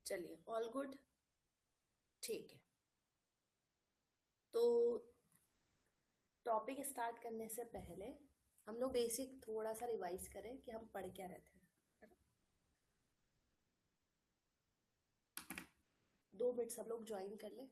चलिए, all good. ठीक है, तो टॉपिक स्टार्ट करने से पहले हम लोग बेसिक थोड़ा सा रिवाइज करें कि हम पढ़ क्या रहे थे, है ना? 2 मिनट सब लोग ज्वाइन कर ले।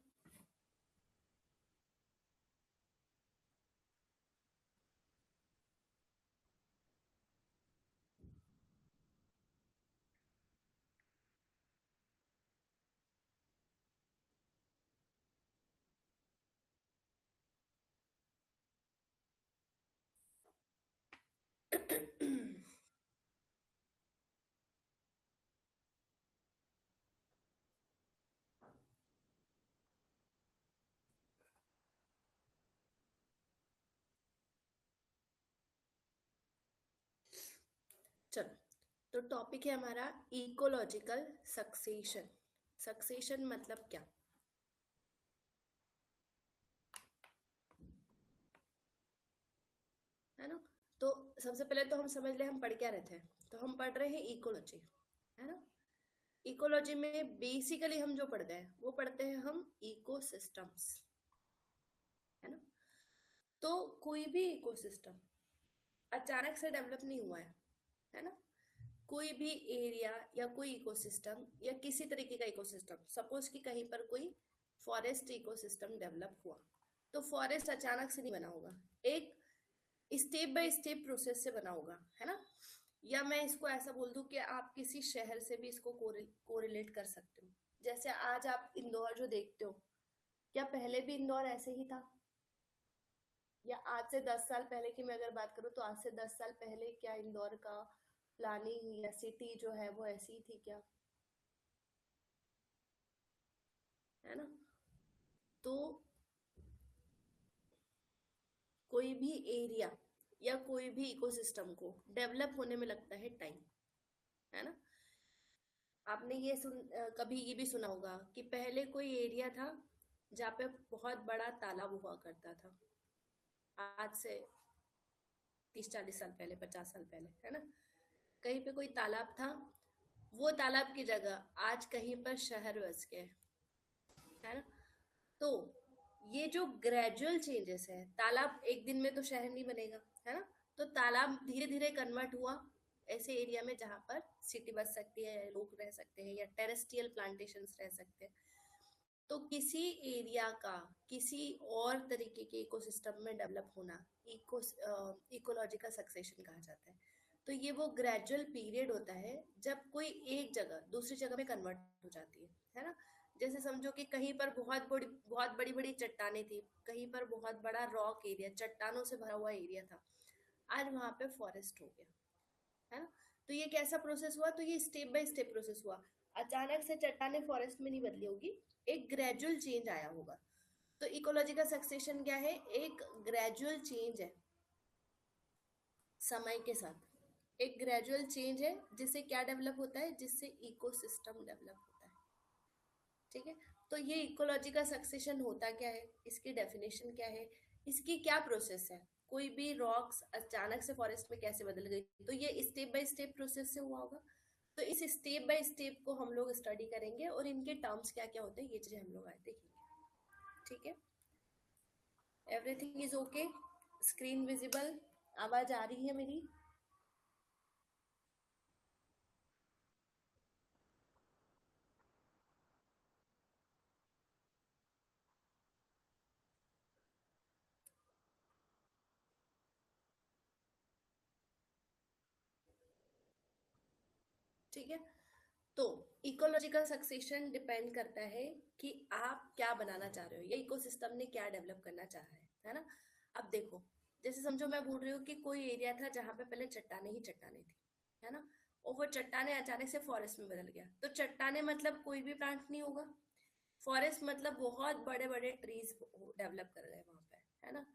चलो, तो टॉपिक है हमारा इकोलॉजिकल सक्सेशन। सक्सेशन मतलब क्या, है ना? तो सबसे पहले तो हम समझ ले हम पढ़ क्या रहे थे। तो हम पढ़ रहे हैं इकोलॉजी, है ना? इकोलॉजी में बेसिकली हम जो पढ़ते हैं वो पढ़ते हैं हम इकोसिस्टम्स, है ना? तो कोई भी इकोसिस्टम अचानक से डेवलप नहीं हुआ है ना? कोई भी एरिया या कोई इकोसिस्टम या किसी तरीके का इकोसिस्टम, सपोज कि कहीं पर कोई फॉरेस्ट इकोसिस्टम डेवलप हुआ, तो फॉरेस्ट अचानक से नहीं बना होगा, एक स्टेप बाय स्टेप प्रोसेस से बना होगा, है ना? या मैं इसको ऐसा बोल दूं कि आप किसी शहर से भी इसको कोरिलेट कर सकते हो। जैसे आज आप इंदौर जो देखते हो, क्या पहले भी इंदौर ऐसे ही था? या आज से 10 साल पहले की मैं अगर बात करूँ तो आज से 10 साल पहले क्या इंदौर का प्लानिंग या सिटी जो है वो ऐसी ही थी क्या? है ना? तो कोई भी एरिया या कोई भी इकोसिस्टम को डेवलप होने में लगता है टाइम, है ना? आपने ये कभी ये भी सुना होगा कि पहले कोई एरिया था जहाँ पे बहुत बड़ा तालाब हुआ करता था, आज से 30-40 साल पहले, 50 साल पहले, है ना? कहीं पे कोई तालाब था, वो तालाब की जगह आज कहीं पर शहर बस गए, है ना? तो ये जो ग्रेजुअल चेंजेस है, तालाब एक दिन में तो शहर नहीं बनेगा, है ना? तो तालाब धीरे धीरे कन्वर्ट हुआ ऐसे एरिया में जहाँ पर सिटी बस सकती है, लोग रह सकते हैं या टेरेस्ट्रियल प्लांटेशंस रह सकते हैं। तो किसी एरिया का किसी और तरीके के इकोसिस्टम में डेवलप होना इकोलॉजिकल सक्सेशन कहा जाता है। तो ये वो ग्रेजुअल पीरियड होता है जब कोई एक जगह दूसरी जगह में कन्वर्ट हो जाती है ना? जैसे समझो कि कहीं पर बहुत बड़ी बड़ी चट्टानें थी, कहीं पर बहुत बड़ा रॉक एरिया, चट्टानों से भरा हुआ एरिया था, आज वहां पे फॉरेस्ट हो गया, है ना? तो ये कैसा प्रोसेस हुआ? तो ये स्टेप बाय स्टेप प्रोसेस हुआ। अचानक से चट्टाने फॉरेस्ट में नहीं बदली होगी, एक ग्रेजुअल चेंज आया होगा। तो इकोलॉजी का सक्सेशन क्या है? एक ग्रेजुअल चेंज है, समय के साथ एक ग्रेजुअल चेंज है, जिससे क्या डेवलप होता है? जिससे इकोसिस्टम डेवलप होता है। ठीक है, तो ये इकोलॉजी का सक्सेशन होता क्या है, इसकी डेफिनेशन क्या है, इसकी क्या प्रोसेस है? कोई भी रॉक्स अचानक से फॉरेस्ट में कैसे बदल गई, तो ये स्टेप बाय स्टेप प्रोसेस से हुआ होगा। तो इस स्टेप बाय स्टेप को हम लोग स्टडी करेंगे और इनके टर्म्स क्या क्या होते हैं ये चीजें हम लोग आज देखेंगे। ठीक है, everything is okay? Screen visible? आवाज आ रही है मेरी? ठीक है, तो इकोलॉजिकल सक्सेशन डिपेंड करता है कि आप क्या बनाना चाह रहे हो, या इकोसिस्टम ने क्या डेवलप करना चाहा है ना? अब देखो, जैसे समझो मैं बोल रही हूँ कि कोई एरिया था जहाँ पे पहले चट्टाने ही चट्टाने थी, है ना? और वो चट्टाने अचानक से फॉरेस्ट में बदल गया, तो चट्टाने मतलब कोई भी प्लांट नहीं होगा, फॉरेस्ट मतलब बहुत बड़े बड़े ट्रीज डेवलप कर गए वहां पे, है ना?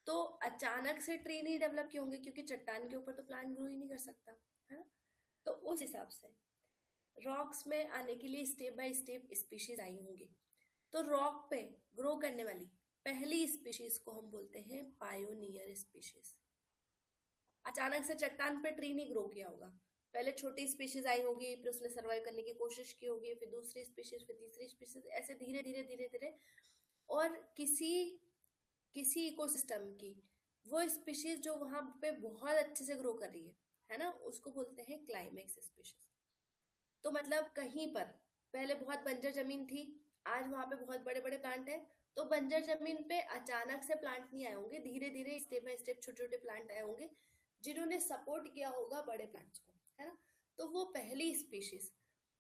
तो अचानक से ट्री नहीं डेवलप क्यों होंगे? क्योंकि चट्टान के ऊपर तो प्लांट ग्रो ही नहीं कर सकता, है ना? तो उस हिसाब से रॉक्स में आने के लिए स्टेप बाय स्टेप स्पीशीज आई होंगी। तो रॉक पे ग्रो करने वाली पहली स्पीशीज को हम बोलते हैं पायोनियर स्पीशीज। अचानक से चट्टान पे ट्री नहीं ग्रो किया होगा, पहले छोटी स्पीशीज आई होगी, फिर उसने सर्वाइव करने की कोशिश की होगी, फिर दूसरी स्पीशीज, फिर तीसरी स्पीशीज, ऐसे धीरे धीरे धीरे धीरे। और किसी किसी इकोसिस्टम की वो स्पीशीज जो वहां पे बहुत अच्छे से ग्रो कर रही है ना, उसको बोलते हैं क्लाइमेक्स स्पीशीज। तो मतलब कहीं पर पहले बहुत बंजर जमीन थी, आज वहां पे बहुत बड़े बड़े प्लांट है। तो बंजर जमीन पे अचानक से प्लांट नहीं आए होंगे, धीरे धीरे स्टेप बाय स्टेप छोटे छोटे प्लांट आए होंगे जिन्होंने सपोर्ट किया होगा बड़े प्लांट्स को, है ना। तो वो पहली स्पीशीज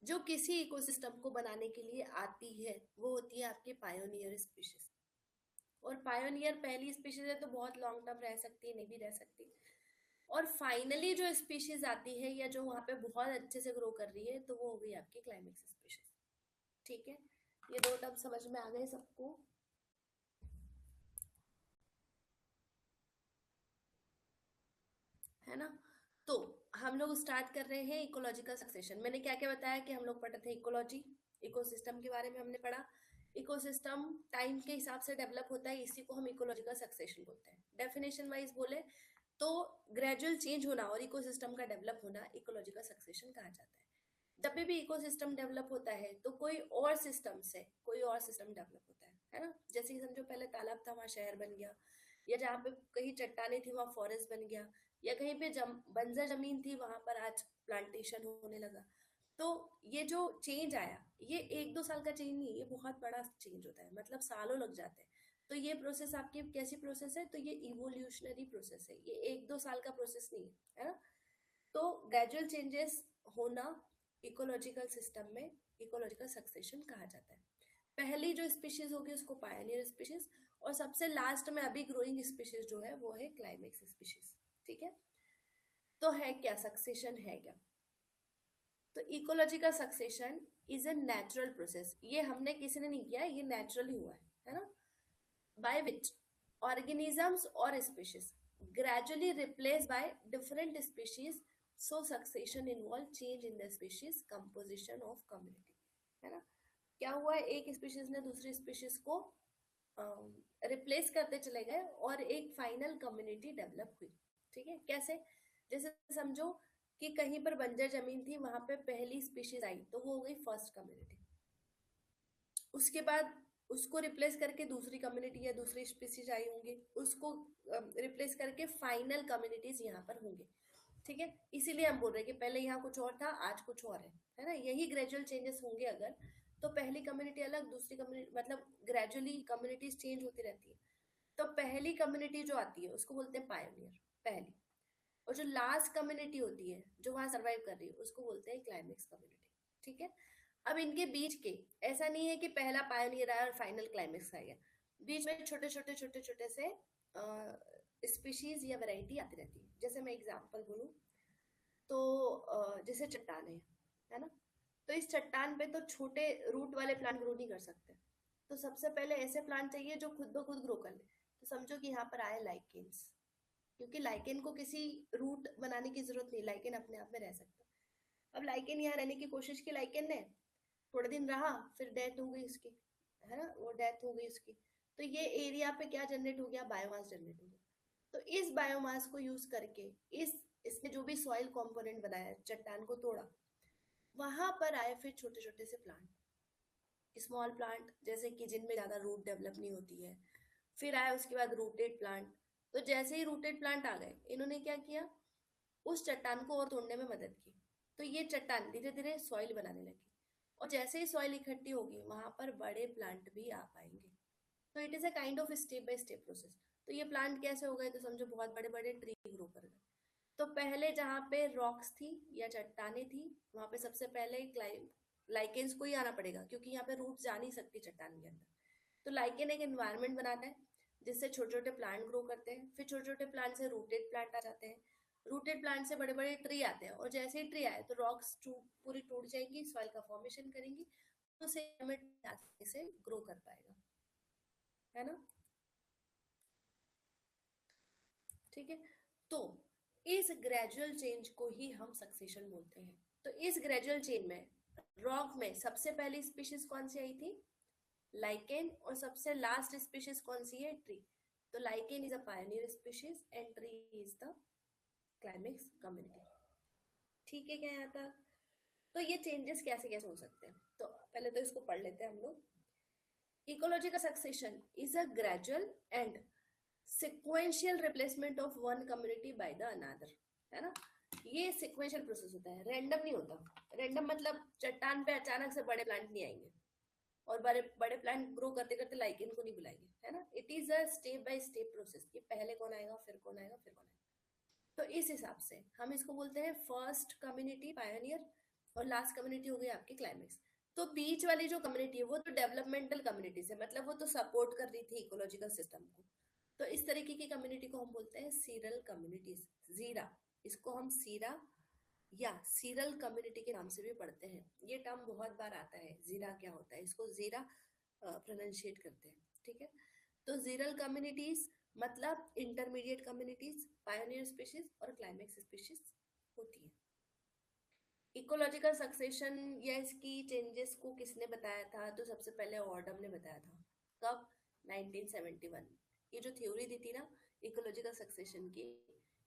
जो किसी इकोसिस्टम को बनाने के लिए आती है वो होती है आपकी पायोनियर स्पीशीज। और पायोनियर पहली स्पीशीज है तो बहुत लॉन्ग टर्म रह सकती है, नहीं भी रह सकती। और फाइनली जो स्पीशीज आती है या जो वहां पे बहुत अच्छे से ग्रो कर रही है तो वो हो गई आपकी क्लाइमेक्स स्पीशीज। ठीक है, ये दो टर्म समझ में आ गए सबको, है ना। तो हम लोग स्टार्ट कर रहे हैं इकोलॉजिकल सक्सेशन। मैंने क्या क्या बताया कि हम लोग पढ़े थे इकोलॉजी, इकोसिस्टम के बारे में हमने पढ़ा। इकोसिस्टम टाइम के हिसाब से डेवलप होता है, इसी को हम इकोलॉजिकल सक्सेशन बोलते हैं। डेफिनेशन वाइज बोले तो ग्रेजुअल चेंज होना और इकोसिस्टम का डेवलप होना इकोलॉजिकल सक्सेशन कहा जाता है। जब भी इकोसिस्टम डेवलप होता है तो कोई और सिस्टम से कोई और सिस्टम डेवलप होता है ना। जैसे कि समझो पहले तालाब था, वहाँ शहर बन गया, या जहाँ पे कहीं चट्टाने थी वहाँ फॉरेस्ट बन गया, या कहीं पे बंजर जमीन थी वहां पर आज प्लांटेशन होने लगा। तो ये जो चेंज आया, ये एक दो साल का चेंज नहीं, ये बहुत बड़ा चेंज होता है, मतलब सालों लग जाते हैं। तो ये प्रोसेस आपकी कैसी प्रोसेस है, तो ये इवोल्यूशनरी प्रोसेस है, ये एक दो साल का प्रोसेस नहीं है ना। तो ग्रेजुअल चेंजेस होना इकोलॉजिकल सिस्टम में इकोलॉजिकल सक्सेशन कहा जाता है। पहली जो स्पीशीज होगी उसको पायनियर स्पीशीज, और सबसे लास्ट में अभी ग्रोइंग स्पीशीज जो है वो है क्लाइमेक्स स्पीशीज। ठीक है, तो है क्या सक्सेशन, है क्या। तो ecological succession is a natural process, ये हमने किसी ने नहीं किया है, ये नेचुरली हुआ है ना। By which organisms or species gradually replaced by different species, so succession involve change in the species composition of community, है ना। क्या हुआ है, एक स्पीशीज ने दूसरी स्पीशीज को रिप्लेस करते चले गए और एक फाइनल कम्युनिटी डेवलप हुई। ठीक है, कैसे, जैसे समझो कि कहीं पर बंजर जमीन थी, वहां पे पहली स्पीशीज आई तो वो हो गई फर्स्ट कम्युनिटी। उसके बाद उसको रिप्लेस करके दूसरी कम्युनिटी या दूसरी स्पीसीज आई होंगी, उसको रिप्लेस करके फाइनल कम्युनिटीज यहाँ पर होंगे। ठीक है, इसीलिए हम बोल रहे हैं कि पहले यहाँ कुछ और था, आज कुछ और है ना। यही ग्रेजुअल चेंजेस होंगे अगर, तो पहली कम्युनिटी अलग, दूसरी कम्युनिटी, मतलब ग्रेजुअली कम्युनिटीज चेंज होती रहती है। तो पहली कम्युनिटी जो आती है उसको बोलते हैं पायोनियर, पहली। और जो लास्ट कम्युनिटी होती है जो वहां सर्वाइव कर रही है उसको बोलते हैं क्लाइमेक्स कम्युनिटी। ठीक है, अब इनके बीच के ऐसा नहीं है कि पहला पायोनियर आया और फाइनल क्लाइमेक्स आ गया, बीच में छोटे छोटे छोटे छोटे से स्पीशीज या वैरायटी आती रहती है। जैसे मैं एग्जांपल बोलूँ तो जैसे चट्टान है ना, तो इस चट्टान पे तो छोटे रूट वाले प्लांट ग्रो नहीं कर सकते, तो सबसे पहले ऐसे प्लांट चाहिए जो खुद ब खुद ग्रो कर ले। तो समझो कि यहाँ पर आए लाइकेन्स, क्योंकि लाइकेन को किसी रूट बनाने की जरूरत नहीं, लाइकेन अपने आप में रह सकता है। अब लाइकेन यहाँ रहने की कोशिश की, लाइकेन ने थोड़े दिन रहा, फिर डेथ हो गई उसकी, है ना, वो डेथ हो गई उसकी। तो ये एरिया पे क्या जनरेट हो गया, बायोमास जनरेट हो गया। तो इस बायोमास को यूज करके इस इसने जो भी सॉइल कंपोनेंट बनाया, चट्टान को तोड़ा, वहां पर आए फिर छोटे छोटे से प्लांट, स्मॉल प्लांट, जैसे कि जिनमें ज्यादा रूट डेवलप नहीं होती है। फिर आए उसके बाद रूटेड प्लांट। तो जैसे ही रूटेड प्लांट आ गए, इन्होंने क्या किया, उस चट्टान को और तोड़ने में मदद की। तो ये चट्टान धीरे धीरे सॉइल बनाने लगी, और जैसे ही सॉइल इकट्ठी होगी वहां पर बड़े प्लांट भी आ पाएंगे। तो it is a kind of step by step process. तो ये प्लांट कैसे हो गए, तो समझो बहुत बड़े बड़े ट्री ग्रो कर गए। तो पहले जहाँ पे रॉक्स थी या चट्टाने थी, वहां पे सबसे पहले लाइकेन्स को ही आना पड़ेगा, क्योंकि यहाँ पे रूट जा नहीं सकती चट्टान के अंदर। तो लाइकेन एक एनवायरनमेंट बनाता है जिससे छोटे छोटे प्लांट ग्रो करते हैं, फिर छोटे छोटे प्लांट से रूटेड प्लांट आ जाते हैं, रूटेड प्लांट से बड़े बड़े ट्री आते हैं, और जैसे ही ट्री आए तो रॉक्स पूरी टूट जाएंगी, सॉइल का फॉर्मेशन करेंगी, तो से ग्रो कर पाएगा, है ना। ठीक है, तो इस ग्रेजुअल चेंज को ही हम सक्सेशन बोलते हैं। तो इस ग्रेजुअल चेंज में रॉक में सबसे पहली स्पीशीज कौन सी आई थी, लाइकेन, और सबसे लास्ट स्पीशीज कौन सी है, ट्री। तो lichen is a Pioneer species and tree is the climax community. ठीक है क्या यहाँ तक? तो ये चेंजेस कैसे कैसे हो सकते हैं, तो पहले तो इसको पढ़ लेते हैं हम लोग। Ecological succession is a gradual and sequential replacement of one community by the another, है ना। ये सिक्वेंशियल प्रोसेस होता है, रैंडम नहीं होता। रैंडम मतलब चट्टान पे अचानक से बड़े प्लांट नहीं आएंगे और बड़े बड़े प्लांट ग्रो करते करते लाइक इनको नहीं बुलाएंगे, है ना। It is a step by step process कि पहले कौन आएगा, फिर कौन आएगा, फिर कौन आएगा। तो इस हिसाब से हम इसको बोलते हैं फर्स्ट कम्युनिटी पायनियर, और लास्ट कम्युनिटी हो गई आपकी क्लाइमेक्स। तो बीच वाली जो कम्युनिटी है वो तो डेवलपमेंटल कम्युनिटीज है, मतलब वो तो सपोर्ट कर रही थी इकोलॉजिकल सिस्टम को। तो इस तरीके की कम्युनिटी को हम बोलते हैं सीरल कम्युनिटीज, जीरा। इसको हम सीरा या सीरल कम्युनिटी के नाम से भी पढ़ते हैं। ये टर्म बहुत बार आता है, जीरा क्या होता है, इसको जीरा प्रोनाउंशिएट करते हैं, ठीक है। तो जीरल कम्युनिटीज मतलब इंटरमीडिएट कम्युनिटीज, पायोनियर स्पीशीज और क्लाइमेक्स स्पीशीज होती है। इकोलॉजिकल सक्सेशन या इसकी चेंजेस को किसने बताया था, तो सबसे पहले ऑर्डम ने बताया था। कब? 1971। ये जो थ्योरी दी थी ना इकोलॉजिकल सक्सेशन की,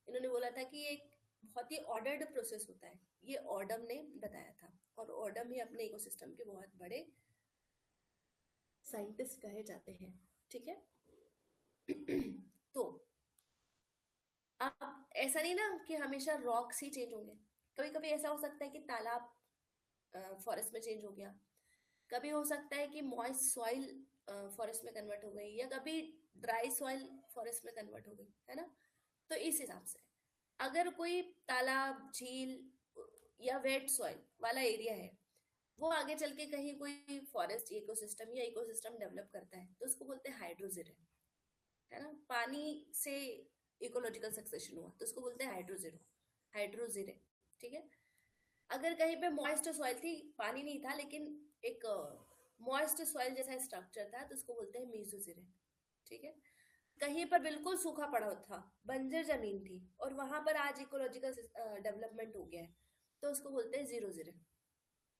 इन्होंने बोला था कि एक बहुत ही ऑर्डर्ड प्रोसेस होता है, ये ऑर्डम ने बताया था। और ऑर्डम ही अपने इकोसिस्टम के बहुत बड़े साइंटिस्ट कहे जाते हैं, ठीक है। तो अब ऐसा नहीं ना कि हमेशा रॉक्स ही चेंज होंगे, कभी कभी ऐसा हो सकता है कि तालाब फॉरेस्ट में चेंज हो गया, कभी हो सकता है कि मॉइस्ट सॉइल फॉरेस्ट में कन्वर्ट हो गई, या कभी ड्राई सॉइल फॉरेस्ट में कन्वर्ट हो गई, है ना। तो इस हिसाब से अगर कोई तालाब, झील या वेट सॉइल वाला एरिया है, वो आगे चल के कहीं कोई फॉरेस्ट इकोसिस्टम या इकोसिस्टम डेवलप करता है, तो उसको बोलते हैं हाइड्रोजीरे, है ना। पानी से इकोलॉजिकल सक्सेशन हुआ तो उसको बोलते हैं हाइड्रोजीरो, हाइड्रोजीरे, ठीक है। अगर कहीं पे मॉइस्ट सॉइल थी, पानी नहीं था लेकिन एक मॉइस्ट सॉइल जैसा स्ट्रक्चर था, तो उसको बोलते हैं मीसोजीरे, ठीक है। कहीं पर बिल्कुल सूखा पड़ा था, बंजर जमीन थी, और वहां पर आज इकोलॉजिकल डेवलपमेंट हो गया है, तो उसको बोलते हैं जीरो जीरे,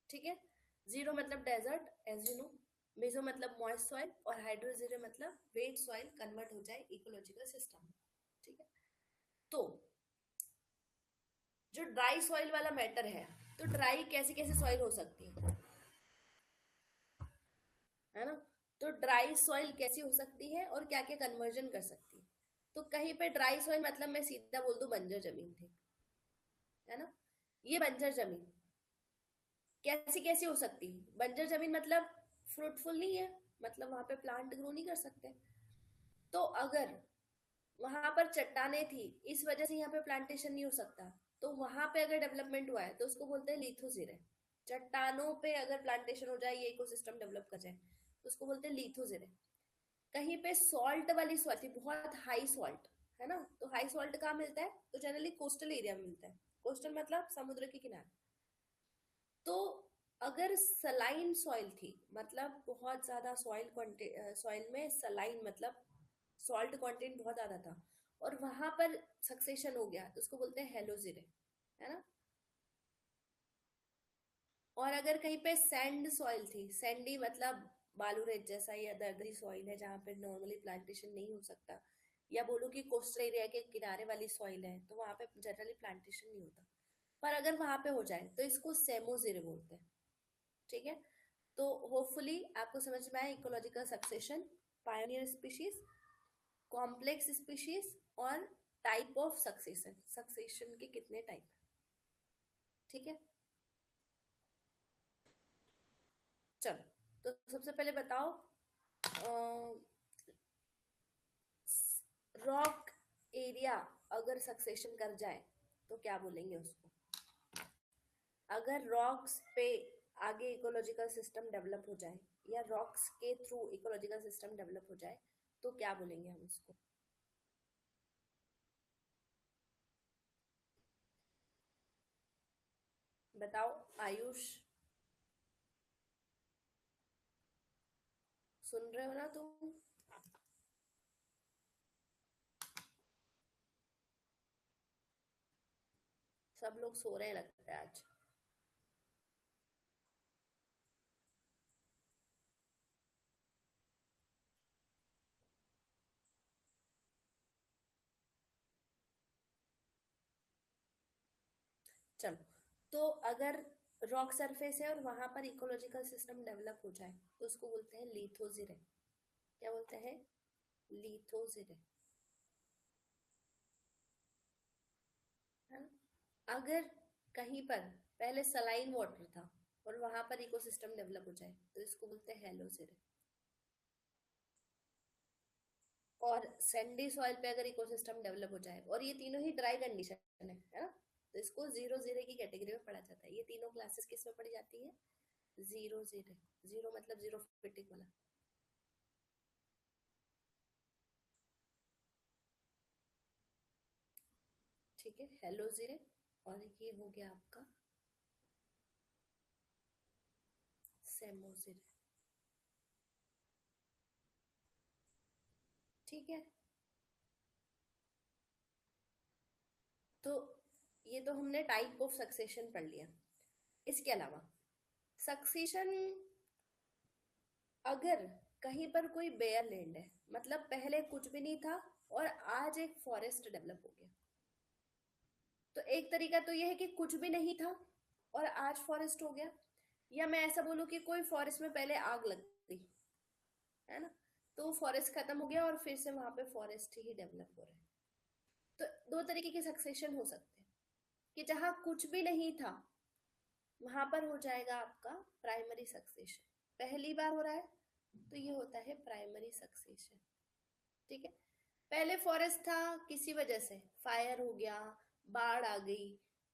ठीक है। जीरो मतलब desert, as you know. Meso मतलब मॉइस्ट सॉइल, और हाइड्रोजीरे मतलब वेट सॉइल कन्वर्ट हो जाए इकोलॉजिकल सिस्टम, ठीक है। तो जो ड्राई सॉइल वाला मैटर है, तो ड्राई कैसी कैसी सॉइल हो सकती है ना। तो ड्राई सॉइल कैसी हो सकती है और क्या क्या कन्वर्जन कर सकती है। तो कहीं पे ड्राई सॉइल मतलब मैं सीधा बोल दूं बंजर जमीन थी, है ना। ये बंजर जमीन कैसी कैसी हो सकती है, बंजर जमीन मतलब फ्रूटफुल नहीं है, मतलब वहां पे प्लांट ग्रो नहीं कर सकते। तो अगर वहां पर चट्टाने थी, इस वजह से यहाँ पे प्लांटेशन नहीं हो सकता, तो वहां पे अगर डेवलपमेंट हुआ है तो उसको बोलते हैं लिथोजीरे। चट्टानों पे अगर प्लांटेशन हो जाए, ये इकोसिस्टम डेवलप कर जाए, तो उसको बोलते हैं लिथोजीरे। कहीं पे सॉल्ट वाली सॉइल थी, बहुत हाई सॉल्ट, है ना। तो हाई सॉल्ट कहाँ मिलता है, तो जनरली कोस्टल एरिया में मिलता है। कोस्टल मतलब समुद्र के किनारे। तो अगर सलाइन सॉइल थी, मतलब बहुत ज्यादा सॉइल में सलाइन मतलब सॉल्ट कंटेंट बहुत ज्यादा था, और वहां पर सक्सेशन हो गया, तो उसको बोलते हैं हेलोजिरे, है ना। और अगर कहीं पे सैंड सॉइल थी, सैंडी मतलब बालू रेत जैसा या दरदरी सॉइल है जहाँ पे नॉर्मली प्लांटेशन नहीं हो सकता, या बोलो कि कोस्टल एरिया के किनारे वाली सॉइल है, तो वहां पे जनरली प्लांटेशन नहीं होता। पर अगर वहां पे हो जाए तो इसको सेमोजिरे बोलते हैं, ठीक है। तो होपफुली आपको समझ में आया ecological succession, pioneer species, complex species, और टाइप ऑफ सक्सेशन, सक्सेशन के कितने टाइप, ठीक है। चलो, तो सबसे पहले बताओ, रॉक एरिया अगर सक्सेशन कर जाए तो क्या बोलेंगे उसको। अगर रॉक्स पे आगे इकोलॉजिकल सिस्टम डेवलप हो जाए, या रॉक्स के थ्रू इकोलॉजिकल सिस्टम डेवलप हो जाए, तो क्या बोलेंगे हम उसको। बताओ आयुष, सुन रहे हो ना तुम? सब लोग सो रहे हैं लगता है आज। चलो, तो अगर रॉक सरफेस है और वहां पर इकोलॉजिकल सिस्टम डेवलप हो जाए तो उसको बोलते हैं लिथोजिरे। क्या बोलते हैं? लिथोजिरे। है ना? अगर कहीं पर पहले सलाइन वाटर था और वहां पर इकोसिस्टम डेवलप हो जाए तो इसको बोलते हैं हेलोजिरे। और सैंडी सॉइल पे अगर इकोसिस्टम डेवलप हो जाए, और ये तीनों ही ड्राई कंडीशन है ना, तो इसको जीरो जीरो की कैटेगरी में पढ़ा जाता है। ये तीनों क्लासेस किस में पढ़ी जाती है? Zero zero. जीरो मतलब जीरो फिटिक वाला। ठीक है, हेलो जीरे। और ये हो गया आपका सेमोजिरे। ठीक है, तो ये तो हमने टाइप ऑफ सक्सेशन पढ़ लिया। इसके अलावा सक्सेशन, अगर कहीं पर कोई बेयर लैंड है, मतलब पहले कुछ भी नहीं था और आज एक फॉरेस्ट डेवलप हो गया, तो एक तरीका तो ये है कि कुछ भी नहीं था और आज फॉरेस्ट हो गया। या मैं ऐसा बोलूं कि कोई फॉरेस्ट में पहले आग लग गई, है ना, तो फॉरेस्ट खत्म हो गया और फिर से वहां पे फॉरेस्ट ही डेवलप हो रहा है। तो दो तरीके के सक्सेशन हो सकते हैं, कि जहां कुछ भी नहीं था वहां पर हो जाएगा आपका प्राइमरी सक्सेशन। पहली बार हो रहा है तो ये होता है प्राइमरी सक्सेशन। ठीक है, पहले फॉरेस्ट था, किसी वजह से फायर हो गया, बाढ़ आ गई,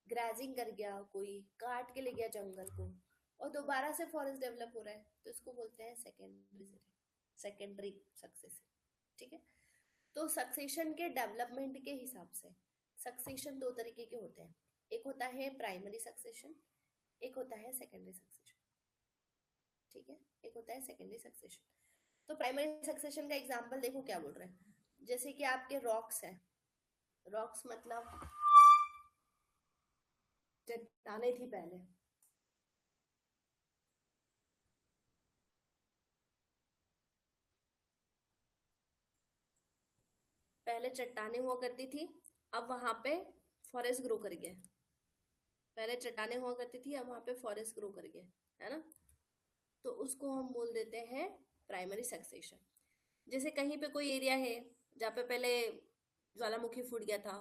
ग्राजिंग कर गया, कोई काट के ले गया जंगल को, और दोबारा से फॉरेस्ट डेवलप हो रहा है, तो इसको बोलते हैं सेकेंडरी। Secondary succession. ठीक है, तो सक्सेशन के डेवलपमेंट के हिसाब से सक्सेशन दो तरीके के होते हैं। एक होता है प्राइमरी सक्सेशन, एक होता है सेकेंडरी सक्सेशन। ठीक है, एक होता है सेकेंडरी सक्सेशन। तो प्राइमरी सक्सेशन का एग्जांपल देखो क्या बोल रहे हैं। जैसे कि आपके रॉक्स हैं, रॉक्स मतलब चट्टाने थी पहले, पहले चट्टाने हुआ करती थी, अब वहां पे फॉरेस्ट ग्रो कर गया। पहले चट्टाने हुआ करती थी, अब वहां पे फॉरेस्ट ग्रो कर गया, है ना, तो उसको हम बोल देते हैं प्राइमरी सक्सेशन। जैसे कहीं पे कोई एरिया है जहाँ पे पहले ज्वालामुखी फूट गया था,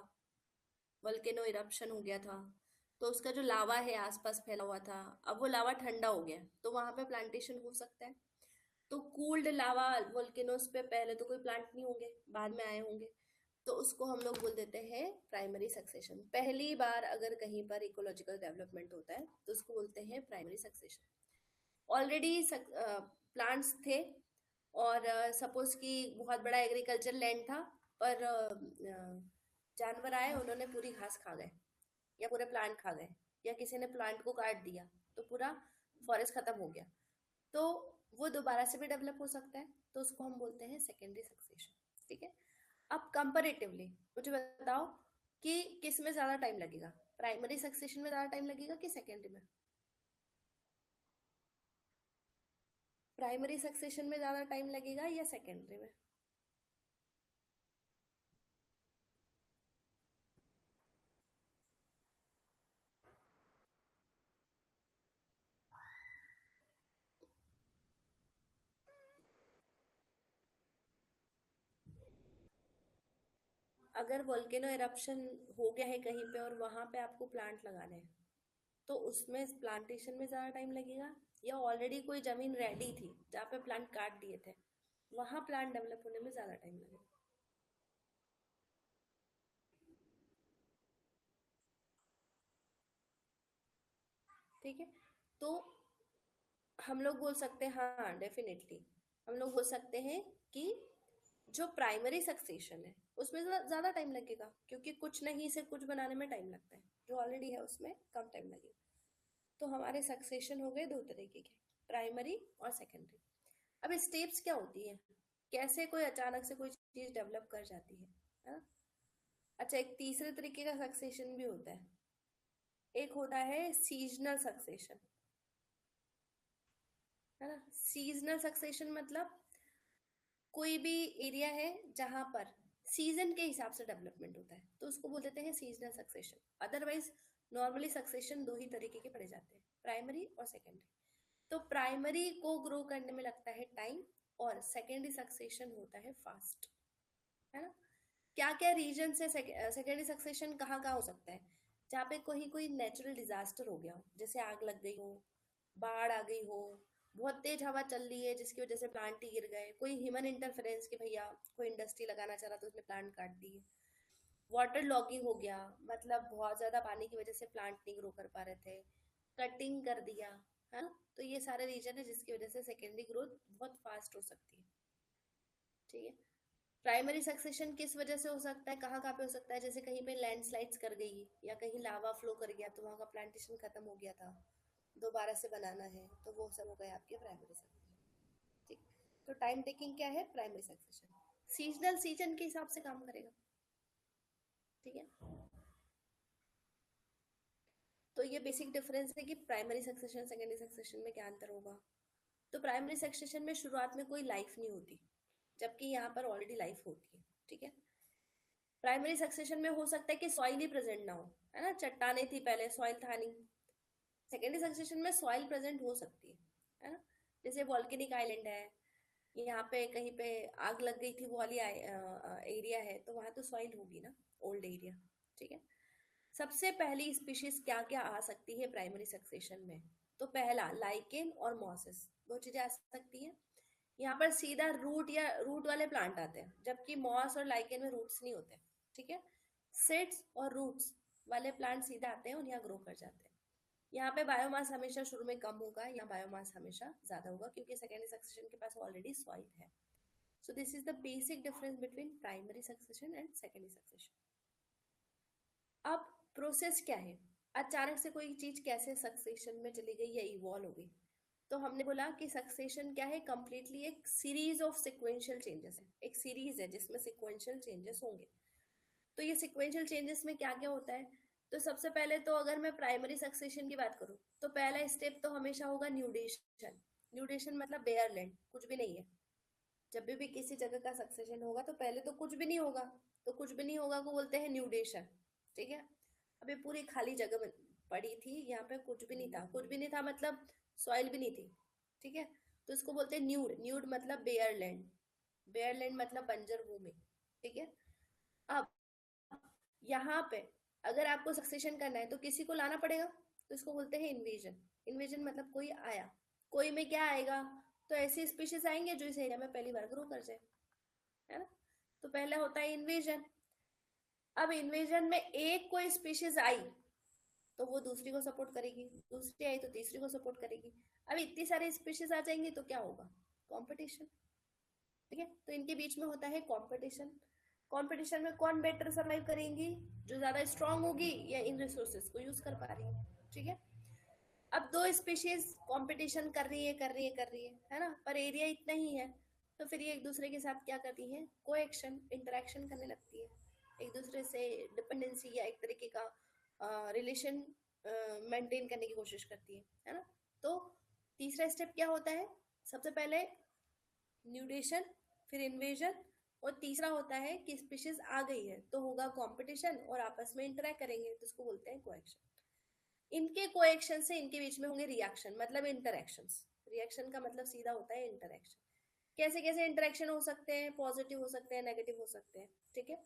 वल्केनो इरप्शन हो गया था, तो उसका जो लावा है आसपास फैला हुआ था, अब वो लावा ठंडा हो गया, तो वहां पे प्लांटेशन हो सकता है। तो कूल्ड लावा वोल्केनोस पे पहले तो कोई प्लांट नहीं होंगे, बाद में आए होंगे, तो उसको हम लोग बोल देते हैं प्राइमरी सक्सेशन। पहली बार अगर कहीं पर इकोलॉजिकल डेवलपमेंट होता है तो उसको बोलते हैं प्राइमरी सक्सेशन। ऑलरेडी प्लांट्स थे, और सपोज कि बहुत बड़ा एग्रीकल्चर लैंड था, पर जानवर आए, उन्होंने पूरी घास खा गए, या पूरे प्लांट खा गए, या किसी ने प्लांट को काट दिया, तो पूरा फॉरेस्ट खत्म हो गया, तो वो दोबारा से भी डेवलप हो सकता है, तो उसको हम बोलते हैं सेकेंडरी सक्सेशन। ठीक है, अब कंपैरेटिवली मुझे बताओ कि किस में ज्यादा टाइम लगेगा, प्राइमरी सक्सेशन में ज्यादा टाइम लगेगा कि सेकेंडरी में? प्राइमरी सक्सेशन में ज्यादा टाइम लगेगा या सेकेंडरी में? अगर वोल्केनो एरप्शन हो गया है कहीं पे और वहां पे आपको प्लांट लगाने हैं, तो उसमें प्लांटेशन में ज़्यादा टाइम लगेगा, या ऑलरेडी कोई ज़मीन रेडी थी जहाँ पे प्लांट काट दिए थे, वहाँ प्लांट डेवलप होने में ज़्यादा टाइम लगेगा? ठीक है, तो हम लोग बोल सकते हैं, हाँ डेफिनेटली हम लोग बोल सकते हैं कि जो प्राइमरी सक्सेशन है उसमें ज़्यादा टाइम लगेगा, क्योंकि कुछ नहीं से कुछ बनाने में टाइम लगता है, जो ऑलरेडी है उसमें कम टाइम लगेगा। तो हमारे सक्सेशन हो गए दो तरीके के, प्राइमरी और सेकेंडरी। अब स्टेप्स क्या होती है, कैसे कोई अचानक से कोई चीज डेवलप कर जाती है ना? अच्छा, एक तीसरे तरीके का सक्सेशन भी होता है, एक होता है सीजनल सक्सेशन, है ना। सीजनल सक्सेशन मतलब कोई भी एरिया है जहां पर सीजन के हिसाब से डेवलपमेंट होता है, तो उसको बोल देते हैं seasonal succession. Otherwise normally succession दो ही तरीके के पढ़े जाते हैं, प्राइमरी और सेकेंडरी। तो प्राइमरी को ग्रो करने में लगता है टाइम, और सेकेंडरी सक्सेशन होता है फास्ट, है ना। क्या क्या रीजन से सेकेंडरी सक्सेशन कहाँ कहाँ हो सकता है? जहाँ पे कोई कोई नेचुरल डिजास्टर हो गया हो, जैसे आग लग गई हो, बाढ़ आ गई हो, बहुत तेज हवा चल रही है जिसकी वजह से प्लांट ही गिर गए, कोई ह्यूमन इंटरफेरेंस की भैया कोई इंडस्ट्री लगाना चाह रहा तो उसने प्लांट काट दिए, वाटर लॉगिंग हो गया, मतलब बहुत ज्यादा पानी की वजह से प्लांट नहीं ग्रो कर पा रहे थे, कटिंग कर दिया, है ना। तो ये सारे रीजन है जिसकी वजह से सेकेंडरी ग्रोथ बहुत फास्ट हो सकती है, ठीक है। प्राइमरी सक्सेशन किस वजह से हो सकता है, कहाँ कहाँ पे हो सकता है? जैसे कहीं पे लैंडस्लाइड्स कर गई, या कहीं लावा फ्लो कर गया तो वहाँ का प्लांटेशन खत्म हो गया था, दोबारा से बनाना है, तो वो सब हो गए आपके प्राइमरी सक्सेशन, ठीक। तो टाइम टेकिंग क्या है? Primary succession. सीजनल सीजन के हिसाब से काम करेगा, ठीक है। तो ये बेसिक डिफरेंस है कि प्राइमरी सक्सेशन सेकेंडरी सक्सेशन में क्या अंतर होगा। तो प्राइमरी सक्सेशन में शुरुआत में कोई लाइफ नहीं होती, जबकि यहाँ पर ऑलरेडी लाइफ होती है, ठीक है। प्राइमरी सक्सेशन में हो सकता है कि सॉइल ही प्रेजेंट ना हो, है ना, चट्टाने थी पहले, सॉइल था नहीं। सेकेंडरी सक्सेशन में सॉइल प्रेजेंट हो सकती है ना। जैसे वॉल्केनिक आइलैंड है, यहाँ पे कहीं पे आग लग गई थी, वो वाली एरिया है, तो वहां तो सॉइल होगी ना, ओल्ड एरिया, ठीक है। सबसे पहली स्पीशीज क्या क्या आ सकती है प्राइमरी सक्सेशन में? तो पहला लाइकेन और मॉसेस, दो चीजें आ सकती है। यहाँ पर सीधा रूट या रूट वाले प्लांट आते हैं, जबकि मॉस और लाइकेन में रूट्स नहीं होते, ठीक है। सीड्स और रूट्स वाले प्लांट सीधा आते हैं और यहाँ ग्रो कर जाते हैं। यहाँ पे बायोमास हमेशा शुरू में कम होगा, यहाँ बायोमास हमेशा ज्यादा होगा, क्योंकि सेकेंडरी सक्सेशन के पास ऑलरेडी सॉइल है। So this is the basic difference between primary succession and secondary succession. अब प्रोसेस क्या है? अचानक से कोई चीज कैसे सक्सेशन में चली गई या इवॉल्व हो गई? तो हमने बोला कि सक्सेशन क्या है? कंप्लीटली एक सीरीज ऑफ सिक्वेंशियल चेंजेस है, एक सीरीज है जिसमें सिक्वेंशियल चेंजेस होंगे। तो ये सिक्वेंशियल चेंजेस में क्या क्या होता है? तो सबसे पहले तो अगर मैं प्राइमरी सक्सेशन की बात करूं, तो पहला स्टेप तो हमेशा होगा न्यूडेशन। न्यूडेशन मतलब बेयर लैंड, कुछ भी नहीं है। जब भी किसी जगह का सक्सेशन होगा तो पहले तो कुछ भी नहीं होगा, तो कुछ भी नहीं होगा को बोलते हैं न्यूडेशन, ठीक है। अभी पूरी खाली जगह पड़ी थी, यहाँ पे कुछ भी नहीं था, कुछ भी नहीं था मतलब सॉइल भी नहीं थी, ठीक है। तो इसको बोलते हैं न्यूड। न्यूड मतलब बेयर लैंड, बेयर लैंड मतलब बंजर भूमि, ठीक है। अब यहाँ पे अगर आपको सक्सेशन करना है तो किसी को लाना पड़ेगा, तो इसको बोलते हैं इन्वेजन। इन्वेजन मतलब कोई आया। कोई में क्या आएगा? तो ऐसी स्पीशीज आएंगे जो इस एरिया में पहली बार ग्रो कर जाए, है ना। तो पहला होता है इन्वेजन। अब इन्वेजन में एक कोई स्पीशीज आई तो वो दूसरी को सपोर्ट करेगी, दूसरी आई तो तीसरी को सपोर्ट करेगी। अब इतनी सारी स्पीशीज आ जाएंगी तो क्या होगा? कंपटीशन, ठीक है। तो इनके बीच में होता है कंपटीशन। कंपटीशन में कौन बेटर सर्वाइव करेंगी? जो ज्यादा स्ट्रांग होगी या इन रिसोर्सेज को यूज कर पा रही है, ठीक है। अब दो स्पीशीज कंपटीशन कर रही है, कर रही है, कर रही है ना, पर एरिया इतना ही है। तो फिर ये एक दूसरे के साथ क्या करती है? कोएक्शन, इंटरेक्शन करने लगती है, एक दूसरे से डिपेंडेंसी या एक तरीके का रिलेशन मेंटेन करने की कोशिश करती है ना। तो तीसरा स्टेप क्या होता है? सबसे पहले न्यूडेशन, फिर इन्वेजन, और तीसरा होता है कि स्पीशीज आ गई है तो होगा कंपटीशन और आपस में इंटरेक्ट करेंगे, तो इसको बोलते हैं कोएक्शन। इनके कोएक्शन से इनके बीच में होंगे रिएक्शन, मतलब इंटरेक्शंस। रिएक्शन का मतलब सीधा होता है इंटरेक्शन। कैसे कैसे इंटरेक्शन हो सकते हैं? पॉजिटिव हो सकते हैं, नेगेटिव हो सकते हैं, ठीक है।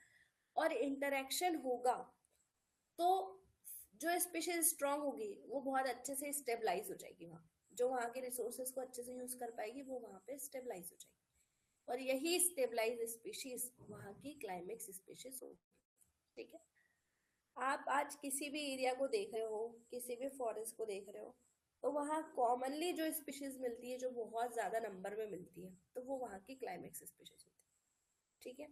और इंटरेक्शन होगा तो जो स्पीशीज स्ट्रांग होगी वो बहुत अच्छे से स्टेबलाइज हो जाएगी, वहाँ जो वहाँ के रिसोर्सेज को अच्छे से यूज कर पाएगी वो वहाँ पे स्टेबलाइज हो जाएगी, और यही स्टेबलाइज स्पीशीज वहाँ की क्लाइमेक्स स्पीशीज होगी, ठीक है। आप आज किसी भी एरिया को देख रहे हो, किसी भी फॉरेस्ट को देख रहे हो, तो वहाँ कॉमनली जो स्पीशीज मिलती है, जो बहुत ज्यादा नंबर में मिलती है, तो वो वहाँ की क्लाइमेक्स स्पीशीज होती है, ठीक है।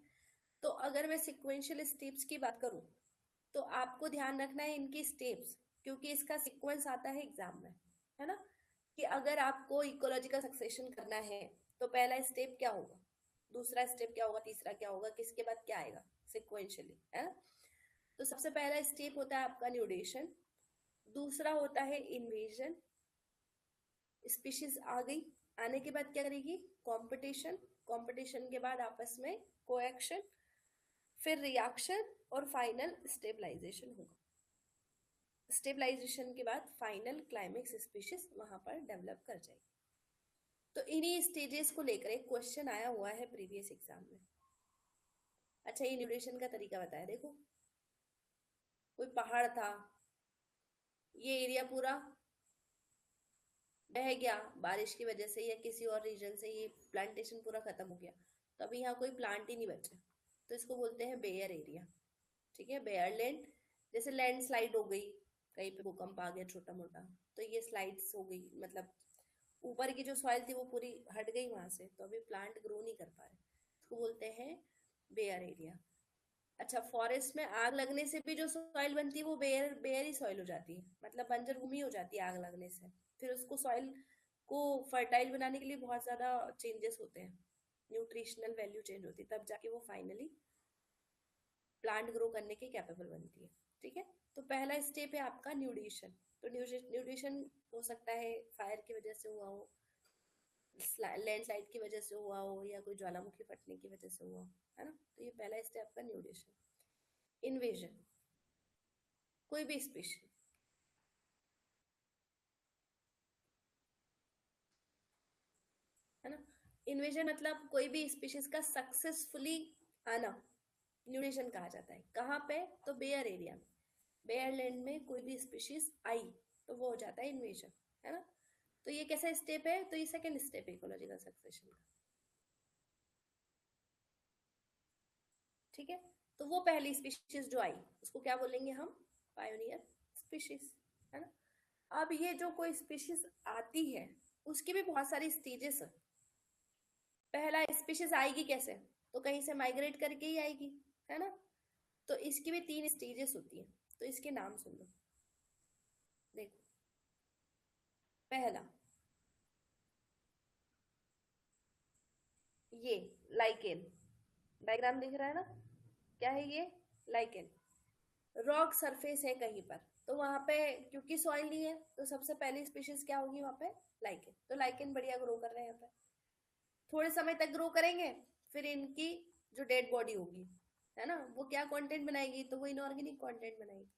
तो अगर मैं सिक्वेंशियल स्टेप्स की बात करूँ, तो आपको ध्यान रखना है इनकी स्टेप्स, क्योंकि इसका सीक्वेंस आता है एग्जाम में, है ना। कि अगर आपको इकोलॉजिकल सक्सेशन करना है तो पहला स्टेप क्या होगा, दूसरा स्टेप क्या होगा, तीसरा क्या होगा, किसके बाद क्या आएगा, सिक्वेंशियली, है ना। तो सबसे पहला स्टेप होता है आपका न्यूडेशन, दूसरा होता है इन्वेजन, स्पीशीज आ गई, आने के बाद क्या करेगी? कंपटीशन, कंपटीशन के बाद आपस में कोएक्शन, फिर रिएक्शन, और फाइनल स्टेबलाइजेशन होगा। स्टेबलाइजेशन के बाद फाइनल क्लाइमेक्स स्पीशीज वहां पर डेवलप कर जाएगी। तो इन्हीं स्टेजेस को लेकर एक क्वेश्चन आया हुआ है प्रीवियस एग्जाम में। अच्छा, ये न्यूट्रिशन का तरीका बताया, देखो कोई पहाड़ था, ये एरिया पूरा बह गया बारिश की वजह से या किसी और रीजन से, ये प्लांटेशन पूरा खत्म हो गया, तो अभी यहाँ कोई प्लांट ही नहीं बचा, तो इसको बोलते हैं बेयर एरिया। ठीक है, बेयर लैंड। जैसे लैंड स्लाइड हो गई, कहीं पे भूकंप आ गया छोटा मोटा, तो ये स्लाइड्स हो गई, मतलब ऊपर की जो सॉइल थी वो पूरी हट गई वहां से, तो अभी प्लांट ग्रो नहीं कर पा रहे, इसको बोलते हैं बेयर एरिया। अच्छा, फॉरेस्ट में आग लगने से भी जो सॉइल बनती है वो बेयर बेयर ही सॉइल हो जाती है, मतलब बंजर भूमि हो जाती है आग लगने से। फिर उसको सॉइल को फर्टाइल बनाने के लिए बहुत ज्यादा चेंजेस होते हैं, न्यूट्रिशनल वैल्यू चेंज होती है, तब जाके वो फाइनली प्लांट ग्रो करने के कैपेबल बनती है। ठीक है, तो पहला स्टेप है आपका न्यूट्रिशन। तो न्यूट्रिशन हो सकता है फायर की वजह से हुआ हो, लैंडस्लाइड की वजह से हुआ हो, या कोई ज्वालामुखी फटने की वजह से हुआ हो, है ना। तो ये पहला स्टेप आपका न्यूट्रिशन। इन्वेजन, कोई भी स्पीशीज, है ना। इन्वेजन मतलब कोई भी स्पीशीज का सक्सेसफुली आना न्यूट्रिशन कहा जाता है। कहाँ पे? तो बेयर एरिया में, बेयर लैंड में कोई भी स्पीशीज आई तो वो हो जाता है इन्वेजन, है ना। तो ये कैसा स्टेप है? तो ये सेकंड स्टेप है इकोलॉजिकल सक्सेशन का। ठीक है, तो वो पहली स्पीशीज जो आई उसको क्या बोलेंगे हम? पायोनियर स्पीशीज, है ना। अब ये जो कोई स्पीशीज आती है उसकी भी बहुत सारी स्टेजेस है। पहला स्पीशीज आएगी कैसे? तो कहीं से माइग्रेट करके ही आएगी, है ना। तो इसकी भी 3 स्टेजेस होती है, तो इसके नाम सुन लो। देखो, पहला ये लाइकेन, डायग्राम दिख रहा है ना, क्या है ये? लाइकेन। रॉक सरफेस है कहीं पर, तो वहां पे क्योंकि सॉइल नहीं है तो सबसे पहली स्पीशीज क्या होगी वहां पे? लाइकेन। तो लाइकेन बढ़िया ग्रो कर रहे हैं यहाँ पे, थोड़े समय तक ग्रो करेंगे, फिर इनकी जो डेड बॉडी होगी, है ना, वो क्या कंटेंट बनाएगी? तो वो इनऑर्गेनिक कंटेंट बनाएगी।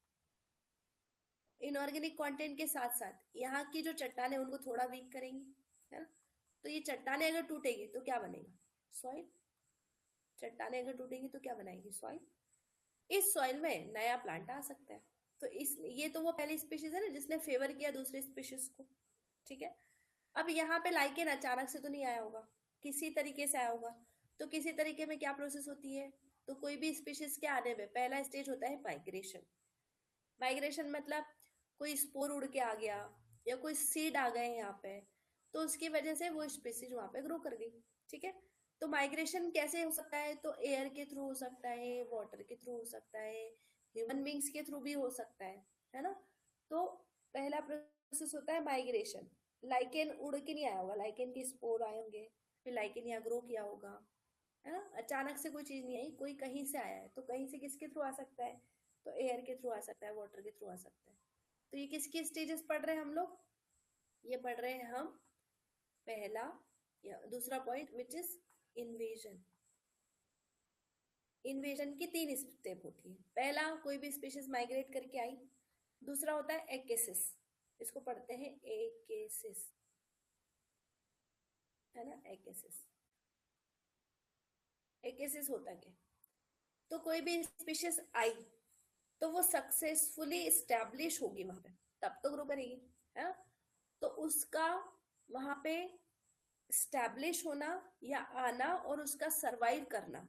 इनऑर्गेनिक कंटेंट के साथ साथ यहाँ की जो चट्टाने उनको थोड़ा वीक करेंगी, है ना। तो ये चट्टाने अगर टूटेगी तो क्या बनेगा? सॉइल। चट्टाने अगर टूटेंगी तो क्या बनाएगी? सॉइल। इस सॉइल में नया प्लांट आ सकता है। तो इस ये तो वो पहली स्पीशीज है ना जिसने फेवर किया दूसरी स्पीशीज को। ठीक है, अब यहाँ पे लाइकेन अचानक से तो नहीं आया होगा, किसी तरीके से आया होगा। तो किसी तरीके में क्या प्रोसेस होती है? तो कोई भी स्पीशीज के आने में पहला स्टेज होता है माइग्रेशन। माइग्रेशन मतलब कोई स्पोर उड़ के आ गया या कोई सीड आ गए यहाँ पे, तो उसकी वजह से वो स्पीसीज वहां पे ग्रो कर गई। ठीक है, तो माइग्रेशन कैसे हो सकता है? तो एयर के थ्रू हो सकता है, वाटर के थ्रू हो सकता है, ह्यूमन बींग्स के थ्रू भी हो सकता है ना। तो पहला प्रोसेस होता है माइग्रेशन। लाइकेन उड़ के नहीं आया होगा, लाइकेन के स्पोर आए होंगे, फिर लाइकेन यहाँ ग्रो किया होगा, है ना। अचानक से कोई चीज नहीं आई, कोई कहीं से आया है, तो कहीं से किसके थ्रू आ सकता है? तो एयर के थ्रू आ सकता है, वाटर के थ्रू आ सकता है। तो ये किसकी स्टेजेस पढ़ रहे हैं हम लोग? ये पढ़ रहे हैं हम पहला या दूसरा point which is invasion. Invasion की 3 स्टेप होती है। पहला, कोई भी स्पीशीज माइग्रेट करके आई। दूसरा होता है एकेसिस, इसको पढ़ते हैं एकेसिस, है ना। एकेसिस, एकेसिस होता क्या? तो कोई भी स्पीशीज आई तो वो सक्सेसफुली स्टैब्लिश होगी वहां पे, तब तो ग्रो करेगी, है ना। तो उसका वहां पे स्टैब्लिश होना या आना और उसका सरवाइव करना,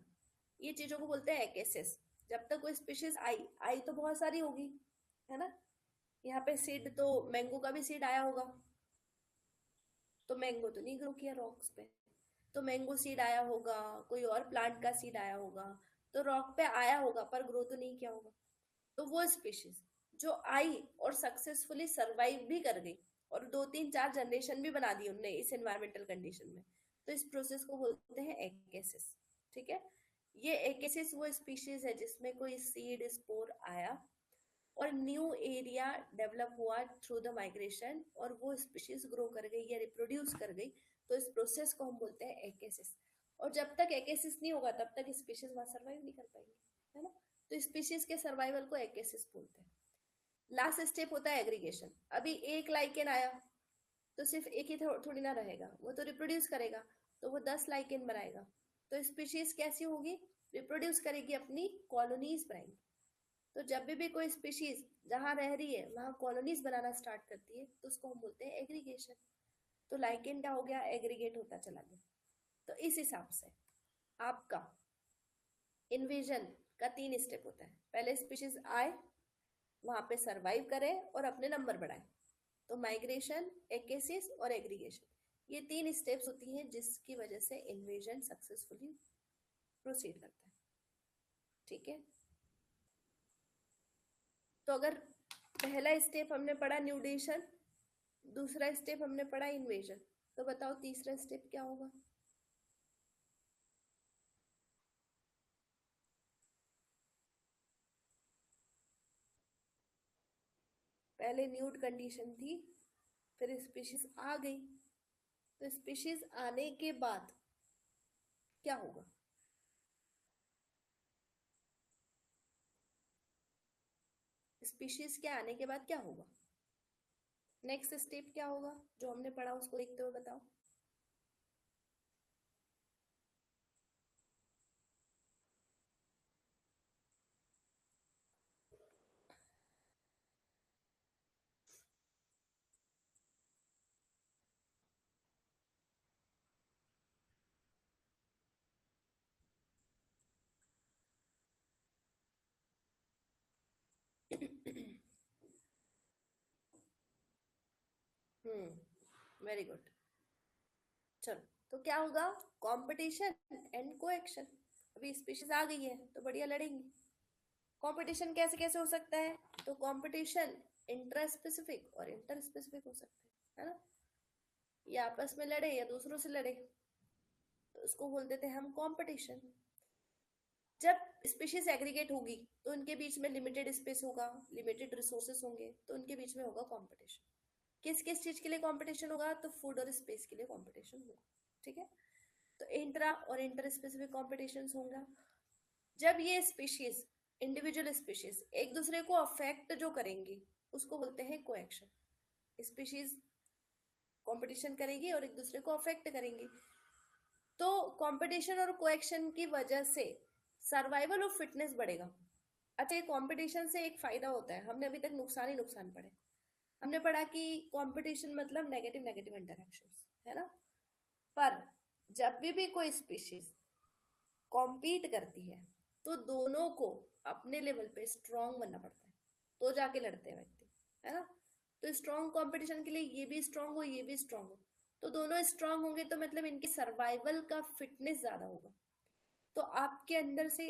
ये चीजों को बोलते हैं एकेसिस। जब तक कोई स्पीशीज आई आई तो बहुत सारी होगी, है ना। यहाँ पे सीड तो मैंगो का भी सीड आया होगा, तो मैंगो तो नहीं ग्रो किया रॉक्स पे, तो मैंगो सीड आया होगा, कोई और प्लांट का सीड आया होगा, तो रॉक पे आया होगा पर ग्रो तो नहीं किया होगा। तो वो स्पीशीज जो आई और सक्सेसफुली सरवाइव भी कर गई और 2 3 4 जनरेशन भी बना दी उनने इस एनवायरमेंटल कंडीशन में, तो इस प्रोसेस को बोलते हैं एकेसिस। ठीक है, ये एकेसिस वो स्पीशीज है जिसमें कोई सीड स्पोर आया और न्यू एरिया डेवलप हुआ थ्रू द माइग्रेशन और वो स्पीशीज ग्रो कर गई या रिप्रोड्यूस कर गई, तो इस प्रोसेस को हम बोलते हैं एकेसिस। और जब तक एकेसिस नहीं होगा तब तक स्पीशीज वहां सर्वाइव नहीं कर पाएंगे, है ना। तो स्पीशीज के सर्वाइवल को एकेसिस बोलते हैं। लास्ट स्टेप होता है एग्रीगेशन। अभी एक लाइकेन आया तो सिर्फ एक ही थोड़ी ना रहेगा, वो तो रिप्रोड्यूस करेगा, तो वो 10 लाइकेन बनाएगा। तो स्पीशीज कैसी होगी, रिप्रोड्यूस करेगी, अपनी कॉलोनीज बनाएगी। तो जब भी कोई स्पीशीज जहाँ रह रही है वहां कॉलोनीज बनाना स्टार्ट करती है तो उसको हम बोलते हैं एग्रीगेशन। तो लाइकेन क्या हो गया, एग्रीगेट होता चला गया। तो इस हिसाब से आपका इन्वेजन का 3 स्टेप होता है। पहले स्पीशीज आए, वहां पे सरवाइव करे और अपने नंबर बढ़ाए। तो माइग्रेशन, एकेसिस और एग्रीगेशन, ये 3 स्टेप्स होती हैं जिसकी वजह से इन्वेजन सक्सेसफुली प्रोसीड करता है। ठीक है, तो अगर पहला स्टेप हमने पढ़ा न्यूडेशन, दूसरा स्टेप हमने पढ़ा इन्वेजन, तो बताओ तीसरा स्टेप क्या होगा। पहले न्यूड कंडीशन थी, फिर स्पीशीज आ गई, तो स्पीशीज आने के बाद क्या होगा, स्पीशीज के आने के बाद क्या होगा, नेक्स्ट स्टेप क्या होगा जो हमने पढ़ा, उसको देखते हुए बताओ। Very good. चलो, तो क्या होगा, कंपटीशन एंड कोएक्शन। अभी स्पीशीज आ गई है तो बढ़िया लड़ेंगी। कंपटीशन कैसे कैसे हो सकता है, तो कंपटीशन इंट्रा स्पेसिफिक और इंटर स्पेसिफिक हो सकता है ना। ये आपस में लड़े या दूसरों से लड़े, तो उसको बोल देते हैं हम कंपटीशन। जब स्पीशीज एग्रीगेट होगी तो उनके बीच में लिमिटेड स्पेस होगा, लिमिटेड रिसोर्सेस होंगे, तो उनके बीच में होगा कंपटीशन। किस किस चीज के लिए कंपटीशन होगा, तो फूड और स्पेस के लिए कंपटीशन होगा। ठीक है, तो इंट्रा और इंटर स्पेसिफिक कॉम्पिटिशन होगा। जब ये स्पीशीज, इंडिविजुअल स्पीशीज एक दूसरे को अफेक्ट जो करेंगी उसको बोलते हैं कोएक्शन। स्पीशीज कंपटीशन करेगी और एक दूसरे को अफेक्ट करेंगी, तो कंपटीशन और कोएक्शन की वजह से सर्वाइवल ऑफ फिटनेस बढ़ेगा। अच्छा, ये कंपटीशन से एक फायदा होता है, हमने अभी तक नुकसान ही नुकसान पढ़े। हमने पढ़ा कि कंपटीशन मतलब नेगेटिव नेगेटिव इंटरेक्शंस, है ना। पर जब भी कोई स्पीशीज कॉम्पीट करती है तो दोनों को अपने लेवल पे स्ट्रांग बनना पड़ता है, तो जाके लड़ते हैं व्यक्ति, है ना। तो स्ट्रांग कंपटीशन के लिए ये भी स्ट्रांग हो, ये भी स्ट्रांग हो, तो दोनों स्ट्रांग होंगे तो मतलब इनकी सर्वाइवल का फिटनेस ज्यादा होगा, तो आपके अंदर से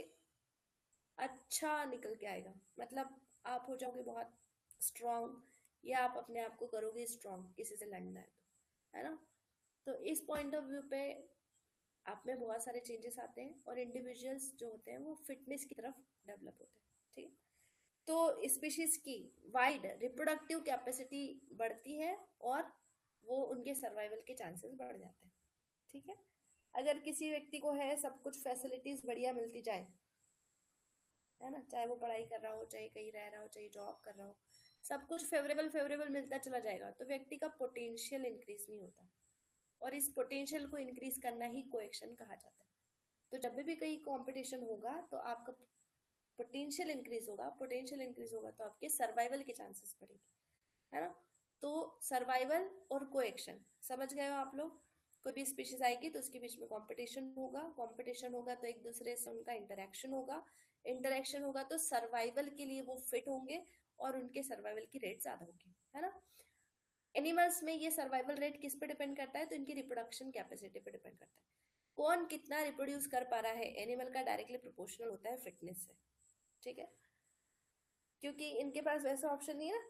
अच्छा निकल के आएगा। मतलब आप हो जाओगे बहुत स्ट्रांग, या आप अपने आप को करोगे स्ट्रांग किसी से लड़ना है तो, है ना। तो इस पॉइंट ऑफ व्यू पे आप में बहुत सारे चेंजेस आते हैं और इंडिविजुअल्स जो होते हैं वो फिटनेस की तरफ डेवलप होते हैं। ठीक है, तो स्पीशीज की वाइड रिप्रोडक्टिव कैपेसिटी बढ़ती है और वो उनके सर्वाइवल के चांसेस बढ़ जाते हैं। ठीक है, अगर किसी व्यक्ति को है सब कुछ फैसिलिटीज बढ़िया मिलती जाए, है ना, चाहे वो पढ़ाई कर रहा हो, चाहे कहीं रह रहा हो, चाहे जॉब कर रहा हो, सब कुछ फेवरेबल फेवरेबल मिलता चला जाएगा तो व्यक्ति का पोटेंशियल इंक्रीज नहीं होता, और इस पोटेंशियल को इंक्रीज करना ही कोएक्शन कहा जाता है। तो जब भी कहीं कंपटीशन होगा तो आपका पोटेंशियल इंक्रीज होगा, पोटेंशियल इंक्रीज होगा तो आपके सर्वाइवल के चांसेस बढ़ेंगे, है ना। तो सर्वाइवल और कोएक्शन समझ गए हो आप लोग। कोई भी स्पीशीज आएगी तो उसके बीच में कंपटीशन होगा, कंपटीशन होगा तो एक दूसरे से उनका इंटरेक्शन होगा, इंटरेक्शन होगा तो सर्वाइवल के लिए वो फिट होंगे और उनके सर्वाइवल की रेट ज्यादा होगी, है ना। एनिमल्स में ये सर्वाइवल रेट किस पे डिपेंड करता है, तो इनकी रिप्रोडक्शन कैपेसिटी पे डिपेंड करता है। कौन कितना रिप्रोड्यूस कर पा रहा है एनिमल का डायरेक्टली प्रोपोर्शनल होता है फिटनेस से। ठीक है, क्योंकि इनके पास वैसा ऑप्शन नहीं है ना,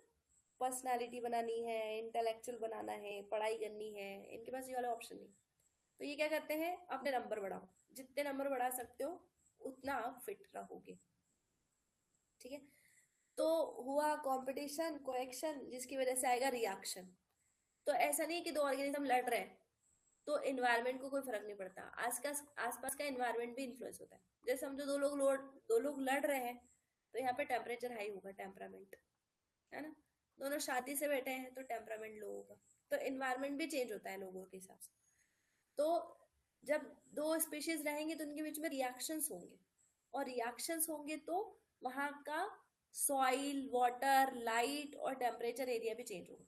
पर्सनालिटी बनानी है, इंटेलेक्चुअल बनाना है, पढ़ाई करनी है, इनके पास ये वाला ऑप्शन नहीं। तो ये क्या करते हैं, अपने नंबर बढ़ाओ, जितने नंबर बढ़ा सकते हो उतना आप फिट रहोगे। ठीक है, तो हुआ कंपटीशन कोएक्शन जिसकी वजह से आएगा रिएक्शन। तो ऐसा नहीं कि दो ऑर्गेनिज्म लड़ रहे हैं तो एनवायरनमेंट को कोई फर्क नहीं पड़ता, आसपास का एनवायरनमेंट भी इन्फ्लुएंस होता है। जैसे समझो दो लोग लड़ रहे हैं तो यहाँ पे टेम्परेचर हाई होगा, टेम्परामेंट, है ना। दोनों शादी से बैठे हैं तो टेम्परामेंट लो होगा, तो एनवायरनमेंट भी चेंज होता है लोगों के हिसाब से। तो जब दो स्पीशीज रहेंगे तो उनके बीच में रिएक्शंस होंगे, और रिएक्शंस होंगे तो वहां का सॉइल, वाटर, लाइट और टेम्परेचर एरिया भी चेंज होगा।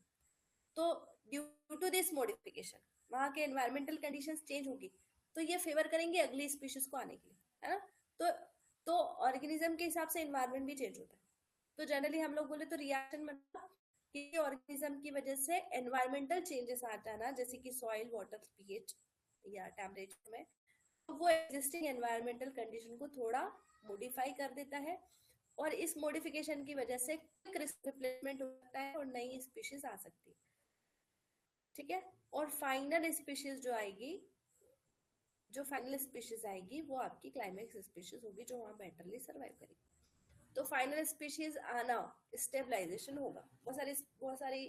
तो ड्यू टू दिस मॉडिफिकेशन वहां के एनवायरमेंटल कंडीशंस चेंज होगी, तो ये फेवर करेंगे अगली स्पीशीज को आने के लिए, है ना। तो तो ऑर्गेनिज्म के हिसाब से एनवायरमेंट भी चेंज होता है। तो जनरली हम लोग बोले तो रिएक्शन मतलब किसी ऑर्गेनिज्म की वजह से एनवायरमेंटल चेंजेस आता है ना, जैसे कि सॉइल, वाटर, पीएच या टेम्परेचर में, तो वो एग्जिस्टिंग एनवायरमेंटल कंडीशन को थोड़ा मॉडिफाई कर देता है, और इस मॉडिफिकेशन की वजह से रिप्लेसमेंट हो सकता है और नई स्पीशीज आ सकती है। ठीक है। और फाइनल स्पीशीज जो आएगी, जो फाइनल स्पीशीज आएगी वो आपकी क्लाइमेक्स स्पीशीज होगी, जो वहां बेटरली सर्वाइव करेगी। तो फाइनल स्पीशीज आना स्टेबलाइजेशन होगा, बहुत सारी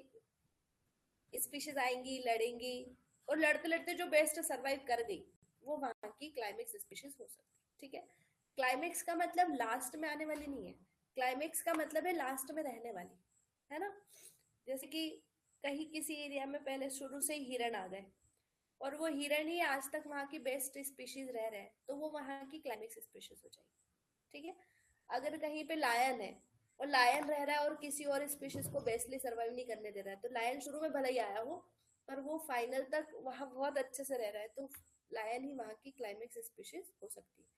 स्पीशीज आएंगी, लड़ेंगी, और लड़ते लड़ते जो बेस्ट सर्वाइव कर गई वो वहां की क्लाइमेक्स स्पीशीज हो सकती है। ठीक है। क्लाइमेक्स का मतलब लास्ट में आने वाली नहीं है, क्लाइमेक्स का मतलब है लास्ट में रहने वाली, है ना। जैसे कि कहीं किसी एरिया में पहले शुरू से ही हिरन आ गए, और वो हिरन ही आज तक वहाँ की बेस्ट स्पीशीज रह रहे हैं, तो वो वहाँ की क्लाइमेक्स स्पीशीज हो जाएगी। ठीक है। अगर कहीं पे लायन है और लायन रह रहा है और किसी और स्पीशीज को बेस्टली सर्वाइव नहीं करने दे रहा है, तो लायन शुरू में भले ही आया हो पर वो फाइनल तक वहां बहुत अच्छे से रह रहा है, तो लायन ही वहां की क्लाइमेक्स स्पीशीज हो सकती है।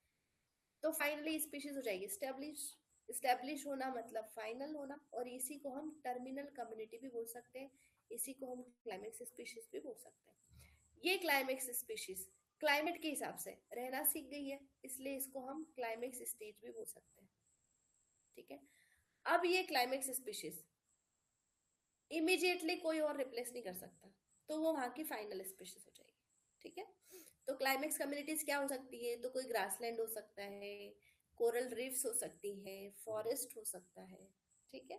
तो फाइनली स्पीशीज हो जाएगी स्टेब्लिश। स्टेब्लिश होना मतलब फाइनल होना, और इसी को हम टर्मिनल कम्युनिटी भी बोल सकते हैं, इसी को हम क्लाइमेक्स स्पीशीज भी बोल सकते हैं। ये क्लाइमेक्स स्पीशीज क्लाइमेट के हिसाब से रहना सीख गई है, इसलिए इसको हम क्लाइमेक्स स्टेज भी बोल सकते हैं। ठीक है। अब ये क्लाइमेक्स स्पीशीज इमीडिएटली कोई और रिप्लेस नहीं कर सकता, तो वो वहां की फाइनल स्पीशीज हो जाएगी। ठीक है। तो क्लाइमेक्स कम्युनिटीज क्या हो सकती है, तो कोई ग्रासलैंड हो सकता है, कोरल रीफ्स हो सकती है, फॉरेस्ट हो सकता है। ठीक है।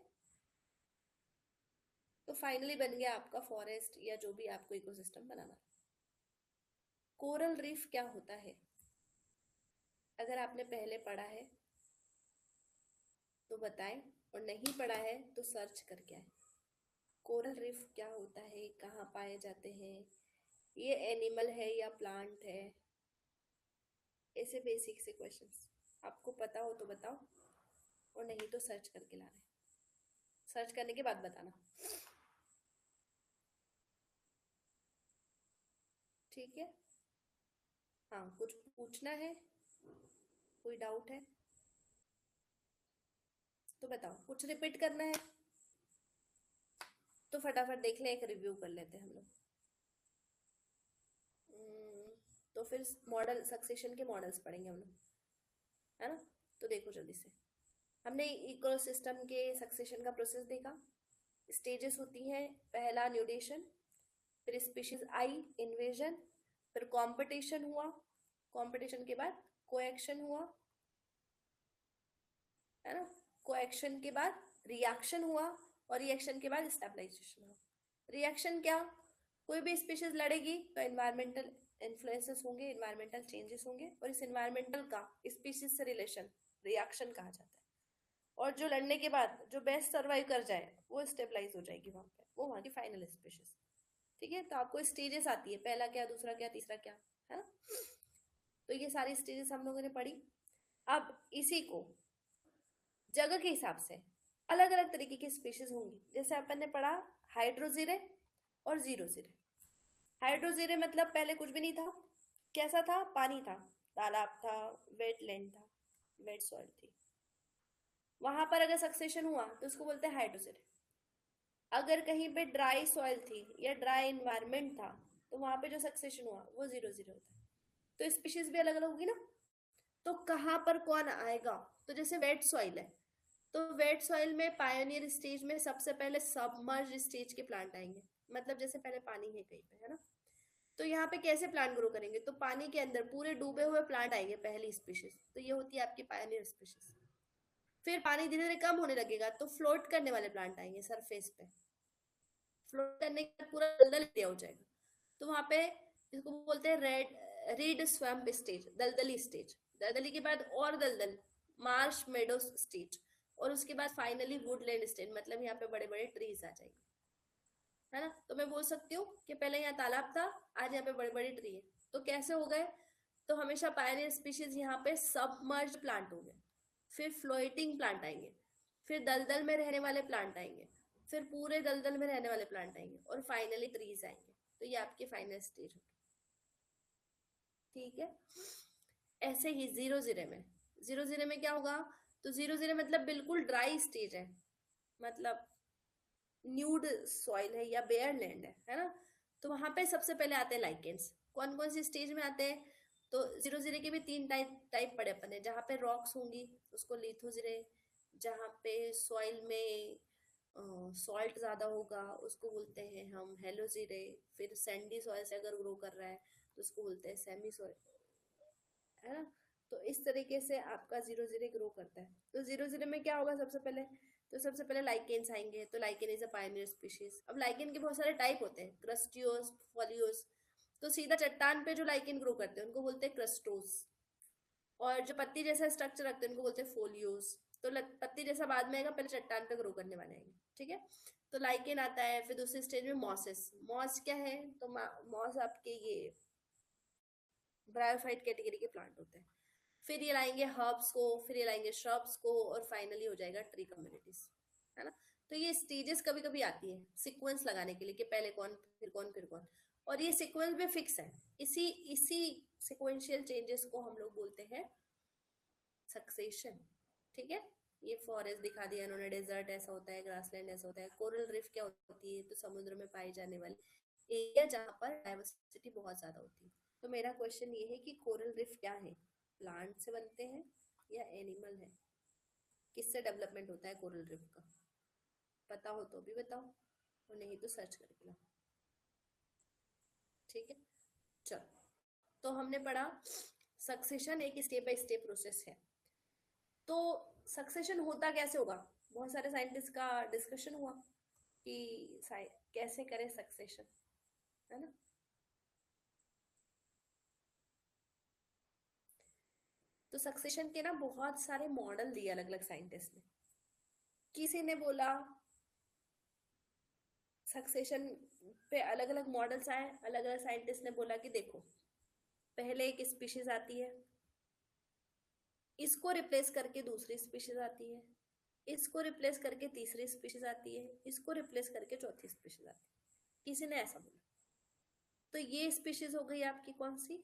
तो फाइनली बन गया आपका फॉरेस्ट या जो भी आपको इकोसिस्टम बनाना। कोरल रीफ क्या होता है, अगर आपने पहले पढ़ा है तो बताएं, और नहीं पढ़ा है तो सर्च करके आए। कोरल रीफ क्या होता है, कहाँ पाए जाते हैं, ये एनिमल है या प्लांट है, ऐसे बेसिक से क्वेश्चंस आपको पता हो तो बताओ, और नहीं तो सर्च करके लाना। सर्च करने के बाद बताना। ठीक है। हाँ, कुछ पूछना है, कोई डाउट है तो बताओ, कुछ रिपीट करना है तो फटाफट देख ले, एक रिव्यू कर लेते हैं हम लोग। तो फिर मॉडल सक्सेशन के मॉडल्स पढ़ेंगे हम लोग, है ना। तो देखो जल्दी से, हमने इकोसिस्टम के सक्सेशन का प्रोसेस देखा। स्टेजेस होती हैं, पहला न्यूडेशन, फिर स्पीशीज आई, इन्वेजन, फिर कंपटीशन हुआ, कंपटीशन के बाद कोएक्शन हुआ, है ना। कोएक्शन के बाद रिएक्शन हुआ, और रिएक्शन के बाद स्टेबलाइजेशन हुआ। रिएक्शन क्या, कोई भी स्पीशीज लड़ेगी तो एनवायरमेंटल इन्फ्लुएंसेस होंगे, एनवायरमेंटल चेंजेस होंगे, और इस एनवायरमेंटल का स्पीशीज से रिलेशन रिएक्शन कहा जाता है। और जो लड़ने के बाद जो बेस्ट सर्वाइव कर जाए वो स्टेबलाइज हो जाएगी वहां पे, वो वहां की फाइनल स्पीशीज। ठीक है। तो आपको स्टेजेस आती है, पहला क्या, दूसरा क्या, तीसरा क्या, है ना। तो ये सारी स्टेजेस हम लोगों ने पढ़ी। अब इसी को जगह के हिसाब से अलग अलग तरीके की स्पीशीज होंगी, जैसे अपन ने पढ़ा हाइड्रोजीरे और जीरोजीरे। हाइड्रोजीरे मतलब पहले कुछ भी नहीं था, कैसा था, पानी था, तालाब था, वेटलैंड था, वेट सॉइल थी, वहां पर अगर सक्सेशन हुआ तो उसको बोलते हैं हाइड्रोजीरे। अगर कहीं पे ड्राई सॉइल थी या ड्राई इन्वायरमेंट था, तो वहां पे जो सक्सेशन हुआ वो जीरो जीरो होता है। तो स्पीशीज भी अलग अलग होगी ना। तो कहाँ पर कौन आएगा, तो जैसे वेट सॉइल है, तो वेट सॉइल में पायोनियर स्टेज में सबसे पहले सबमर्ज स्टेज के प्लांट आएंगे, मतलब जैसे पहले पानी है कहीं पे, है ना। तो यहाँ पे कैसे प्लांट ग्रो करेंगे, तो पानी के अंदर पूरे डूबे हुए प्लांट आएंगे पहली स्पीशीज, तो ये होती है आपकी पायोनियर स्पीशीज। फिर पानी धीरे धीरे कम होने लगेगा तो फ्लोट करने वाले प्लांट आएंगे सरफेस पे। फ्लोट करने के बाद पूरा दलदल एरिया हो जाएगा, तो वहां पे इसको बोलते हैं रीड स्वैम्प स्टेज, दलदली स्टेज। दलदली के बाद और दलदल, मार्श मेडो स्टेज, और उसके बाद फाइनली वुडलैंड स्टेट, मतलब यहाँ पे बड़े बड़े ट्रीज आ जाएंगे, है ना। तो मैं बोल सकती हूँ कि पहले यहाँ तालाब था, आज यहाँ पे बड़े बड़े ट्री है। तो कैसे हो गए, तो हमेशा पायनियर स्पीशीज यहाँ पे सबमर्ज प्लांट होंगे, फिर फ्लोटिंग प्लांट आएंगे, फिर दलदल में रहने वाले प्लांट आएंगे, फिर पूरे दलदल में रहने वाले प्लांट आएंगे, और फाइनली ट्रीज आएंगे। तो ये आपकी फाइनल स्टेज होगी, ठीक है। ऐसे ही जीरो जीरो में, जीरो जीरो में क्या होगा, तो जीरो जीरो मतलब बिल्कुल ड्राई स्टेज है, मतलब न्यूड सॉइल है या बेयर लैंड है ना। तो वहां पे सबसे पहले आते हैं लाइकेंस। कौन कौन सी स्टेज में आते हैं, तो जीरो जीरो के भी तीन टाइप टाइप पड़े अपन है। जहाँ पे रॉक्स होंगी उसको लिथोजीरे, जहाँ पे सॉइल में सॉल्ट ज्यादा होगा उसको बोलते हैं हम हेलोजीरे, फिर सैंडी सॉइल से अगर ग्रो कर रहा है तो उसको बोलते हैं सेमी सॉइल, है ना। तो इस तरीके से आपका जीरो जीरो ग्रो करता है। तो जीरो जीरो में क्या होगा सबसे पहले, तो सबसे पहले लाइकेन्स आएंगे। तो lichen is a Pioneer species. अब लाइकेन के बहुत सारे टाइप होते हैं, क्रस्टियोस, फॉलियोस। तो सीधा चट्टान पे जो लाइकेन ग्रो करते हैं उनको बोलते हैं क्रस्टोस, और जो पत्ती जैसा स्ट्रक्चर रखते हैं उनको बोलते हैं फोलियोस। तो पत्ती जैसा बाद में आएगा, पहले चट्टान पे ग्रो करने वाले आएंगे, ठीक है। तो लाइकेन आता है, फिर दूसरी स्टेज में मॉसेस। मॉस क्या है, तो मॉस आपके ये ब्रायोफाइट कैटेगरी के प्लांट होते हैं। फिर ये लाएंगे हर्ब्स को, फिर ये लाएंगे श्रब्स को, और फाइनली हो जाएगा ट्री कम्युनिटीज, है ना। तो ये स्टेजेस कभी कभी आती है सीक्वेंस लगाने के लिए कि पहले कौन फिर कौन फिर कौन, और ये सीक्वेंस भी फिक्स है। इसी इसी सिक्वेंशियल चेंजेस को हम लोग बोलते हैं सक्सेशन, ठीक है। ये फॉरेस्ट दिखा दिया इन्होंने, डेजर्ट ऐसा होता है, ग्रासलैंड ऐसा होता है। कोरल रिफ क्या होती है, तो समुद्र में पाई जाने वाली एरिया जहाँ पर डाइवर्सिटी बहुत ज्यादा होती है। तो मेरा क्वेश्चन ये है कि कोरल रिफ क्या है, प्लांट से बनते हैं या एनिमल है, किससे डेवलपमेंट होता है कोरल रिफ का, पता हो तो भी बताओ, और नहीं तो सर्च करके लाओ, ठीक है। चलो, तो हमने पढ़ा सक्सेशन एक स्टेप बाय स्टेप प्रोसेस है। तो सक्सेशन होता कैसे होगा, बहुत सारे साइंटिस्ट का डिस्कशन हुआ कि कैसे करें सक्सेशन, है ना। तो सक्सेशन के ना बहुत सारे मॉडल दिए अलग अलग साइंटिस्ट ने। किसी ने बोला सक्सेशन पे अलग अलग मॉडल्स आए, अलग अलग साइंटिस्ट ने बोला कि देखो, पहले एक स्पीशीज आती है, इसको रिप्लेस करके दूसरी स्पीशीज आती है, इसको रिप्लेस करके तीसरी स्पीशीज आती है, इसको रिप्लेस करके चौथी स्पीशीज आती है। किसी ने ऐसा बोला। तो ये स्पीशीज हो गई आपकी कौन सी,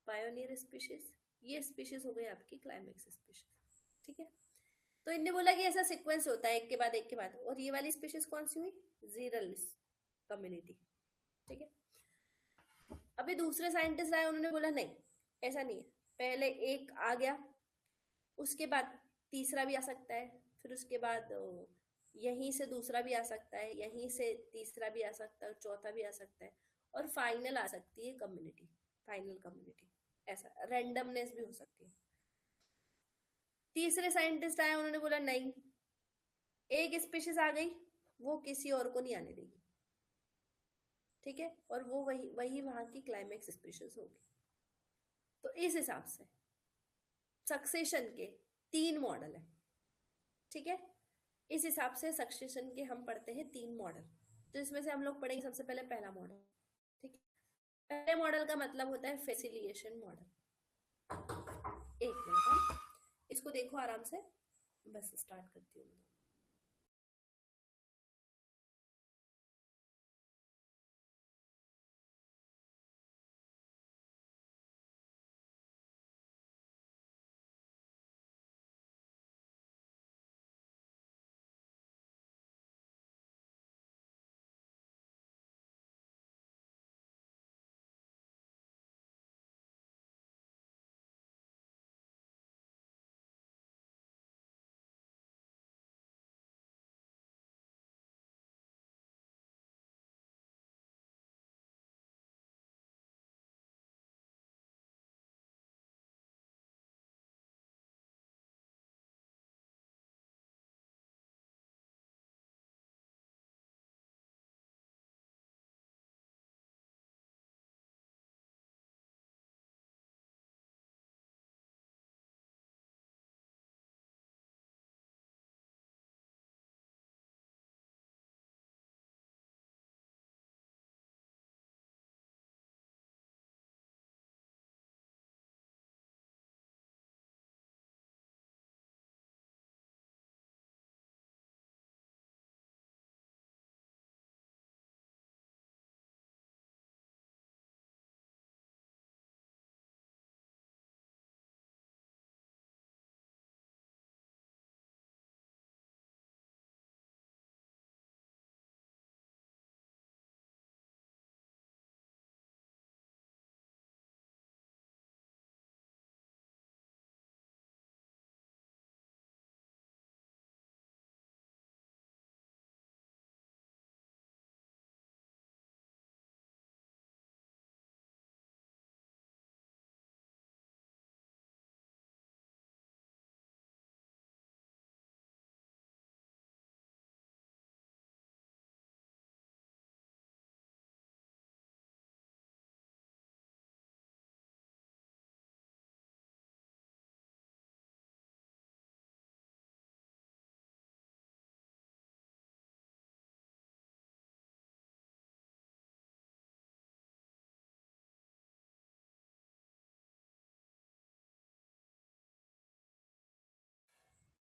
पायोनियर स्पीशीज। ये स्पीशीज हो गई आपकी क्लाइमेक्स स्पीशीज, ठीक है। तो इनने बोला कि ऐसा सीक्वेंस होता है एक के बाद एक के बाद, और ये वाली स्पीशीज कौन सी हुई, जीरल कम्युनिटी, ठीक है। अभी दूसरे साइंटिस्ट आए, उन्होंने बोला नहीं, ऐसा नहीं है, पहले एक आ गया, उसके बाद तीसरा भी आ सकता है, फिर उसके बाद यहीं से दूसरा भी आ सकता है, यहीं से तीसरा भी आ सकता है, चौथा भी आ सकता है, और फाइनल आ सकती है कम्युनिटी, फाइनल कम्युनिटी। ऐसा रैंडमनेस भी हो सकती है। तीसरे साइंटिस्ट आए, उन्होंने बोला नहीं, एक स्पीशीज आ गई, वो किसी और को नहीं आने देगी, ठीक है, और वो वही वही वहां की क्लाइमेक्स स्पीशीज होगी। तो इस हिसाब से सक्सेशन के तीन मॉडल है, ठीक है। इस हिसाब से सक्सेशन के हम पढ़ते हैं तीन मॉडल। तो इसमें से हम लोग पढ़ेंगे सबसे पहले पहला मॉडल, ठीक है। पहले मॉडल का मतलब होता है फैसिलिएशन मॉडल। एक मिनट, इसको देखो आराम से, बस स्टार्ट करती हूँ।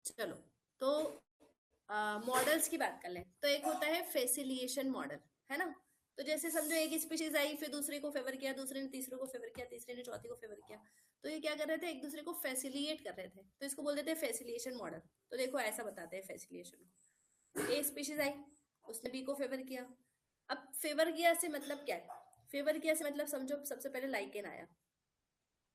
चलो, तो मॉडल्स की बात कर लें। तो एक होता है फैसिलिएशन मॉडल, है ना। तो जैसे समझो एक स्पीशीज आई, फिर दूसरे को फेवर किया, दूसरे ने तीसरे को फेवर किया, तीसरे ने चौथे को फेवर किया। तो ये क्या कर रहे थे, एक दूसरे को फैसिलिएट कर रहे थे, तो इसको बोल देते हैं फैसिलिएशन मॉडल। तो देखो ऐसा बताते हैं फैसिलिएशन को। ए स्पीशीज आई, उसने बी को फेवर किया। अब फेवर किया से मतलब क्या है, फेवर किया से मतलब समझो सबसे पहले लाइकेन आया।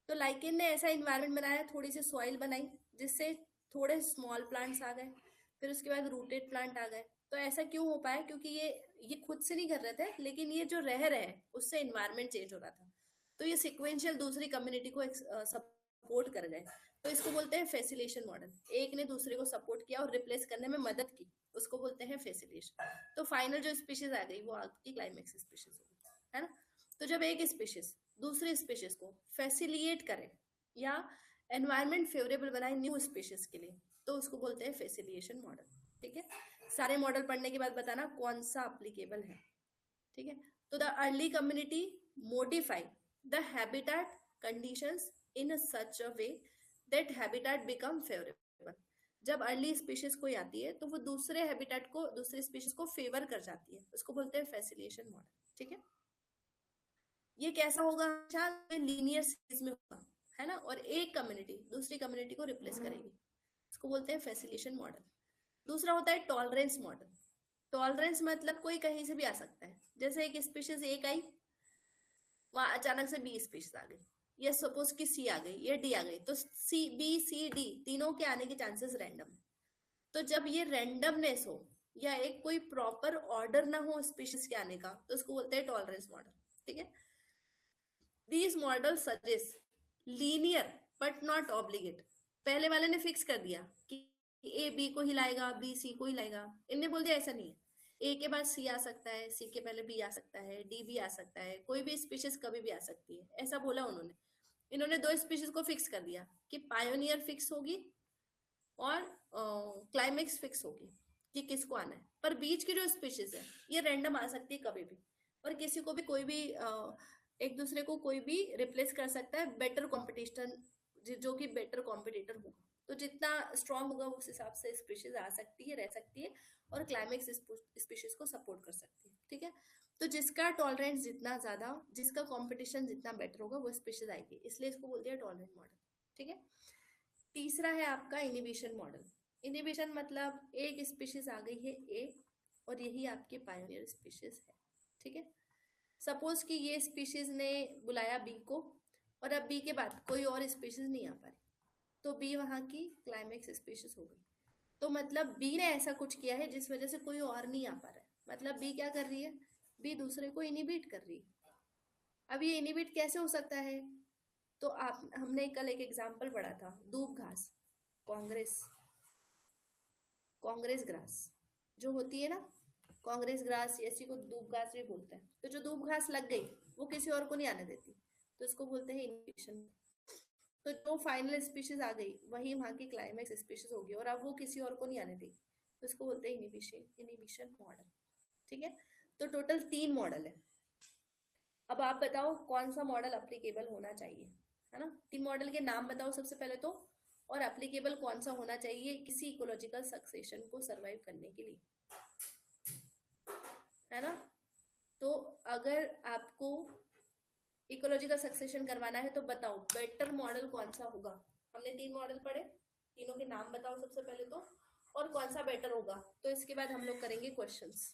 तो लाइकेन ने ऐसा इन्वायरमेंट बनाया, थोड़ी सी सॉइल बनाई, जिससे थोड़े स्मॉल प्लांट्स आ गए, फिर उसके बाद रूटेड प्लांट आ गए। तो ऐसा क्यों हो पाया, क्योंकि ये खुद से नहीं कर रहे थे, लेकिन ये जो रह रहे हैं उससे इन्वायरमेंट चेंज हो रहा था। तो ये सिक्वेंशियल दूसरी कम्युनिटी को सपोर्ट कर गए। तो इसको बोलते हैं फैसिलेशन मॉडल। एक ने दूसरे को सपोर्ट किया और रिप्लेस करने में मदद की, उसको बोलते हैं फैसिलेशन। तो फाइनल जो स्पीशीज आ गई वो आपकी क्लाइमेक्स स्पीशीज होगी, है ना। तो जब एक स्पीशीज दूसरी स्पीशीज को फैसिलिएट करे या एनवायरमेंट फेवरेबल बनाए न्यू स्पीशीज के लिए, तो उसको बोलते हैं फैसिलिएशन मॉडल। ठीक है, सारे मॉडल पढ़ने के बाद बताना कौन सा अप्लीकेबल है। ठीक है, तो the early community modify the habitat conditions in such a way that habitat become favourable. जब अर्ली स्पीशीज कोई आती है तो वो दूसरे हैबिटेट को, दूसरी स्पीशीज को फेवर कर जाती है, उसको बोलते हैं फैसिलिएशन मॉडल। ठीक है, ये कैसा होगा, लीनियर सीरीज में होगा, है ना, और एक कम्युनिटी दूसरी कम्युनिटी को रिप्लेस करेगी, इसको बोलते हैं फैसिलिएशन मॉडल। दूसरा होता है टॉलरेंस मॉडल। टॉलरेंस मतलब कोई कहीं से भी आ सकता है, जैसे एक स्पीशीज एक आई, वहां अचानक से बी स्पीशीज आ गई, या सपोज कि सी आ गई या डी आ गई, तो सी बी सी डी तीनों के आने के चांसेस रैंडम। तो जब ये रैंडमनेस हो या एक कोई प्रॉपर ऑर्डर ना हो स्पीशीज के आने का, तो उसको बोलते हैं टॉलरेंस मॉडल। ठीक है, These models suggest linear but not obligate। पहले वाले ने फिक्स कर दिया कि ए बी को हिलाएगा, बी सी को हिलाएगा, इनने बोल दिया ऐसा नहीं है, ए के बाद सी आ सकता है, सी के पहले बी आ सकता है, डी भी आ सकता है, कोई भी स्पीशीज कभी भी आ सकती है, ऐसा बोला उन्होंने। इन्होंने दो स्पीशीज को फिक्स कर दिया कि पायोनियर फिक्स होगी और क्लाइमेक्स फिक्स होगी कि किसको आना है। पर बीच की जो स्पीशीज है ये रैंडम आ सकती है कभी भी, और किसी को भी कोई भी एक दूसरे को कोई भी रिप्लेस कर सकता है बेटर कॉम्पिटिशन, जो कि बेटर कॉम्पिटिटर होगा। तो जितना स्ट्रांग होगा उस हिसाब से स्पीशीज आ सकती है, रह सकती है, और क्लाइमेक्स स्पीशीज को सपोर्ट कर सकती है। ठीक है, तो जिसका टॉलरेंस जितना ज्यादा, जिसका कॉम्पिटिशन जितना बेटर होगा वो स्पीशीज आएगी, इसलिए इसको बोलते हैं टॉलरेंट मॉडल। ठीक है, तीसरा है आपका इनिबिशन मॉडल। इनिबिशन मतलब एक स्पीशीज आ गई है ए, और यही आपकी पायोनियर स्पीशीज है। ठीक है, सपोज कि ये स्पीशीज ने बुलाया बी को, और अब बी के बाद कोई और स्पीशीज नहीं आ पा रही, तो बी वहां की क्लाइमेक्स स्पीशीज हो गई। तो मतलब बी ने ऐसा कुछ किया है जिस वजह से कोई और नहीं आ पा रहा है, मतलब बी क्या कर रही है, बी दूसरे को इनिबिट कर रही है। अब ये इनिबिट कैसे हो सकता है, तो आप हमने कल एक एग्जाम्पल पढ़ा था, दूब घास, कांग्रेस, कांग्रेस ग्रास जो होती है ना, कांग्रेस ग्रास ऐसी को दूब घास भी बोलते हैं। तो जो दूब घास लग गई वो किसी और को नहीं आने देती, तो इसको बोलते हैं इनिबिशन। तो जो फाइनल स्पीशीज आ गई वही वहां की क्लाइमेक्स स्पीशीज होगी, और अब वो किसी और को नहीं आने देगी, तो इसको बोलते हैं इनिबिशन, इनिबिशन मॉडल। ठीक है, तो टोटल 3 मॉडल है। अब आप बताओ कौन सा मॉडल अप्लीकेबल होना चाहिए, है ना। 3 मॉडल के नाम बताओ सबसे पहले तो, और एप्लीकेबल कौन सा होना चाहिए किसी इकोलॉजिकल सक्सेशन को सरवाइव करने के लिए, है ना। तो अगर आपको इकोलॉजिकल सक्सेशन करवाना है तो बताओ बेटर मॉडल कौन सा होगा। हमने 3 मॉडल पढ़े, तीनों के नाम बताओ सबसे पहले तो, और कौन सा बेटर होगा। तो इसके बाद हम लोग करेंगे क्वेश्चंस।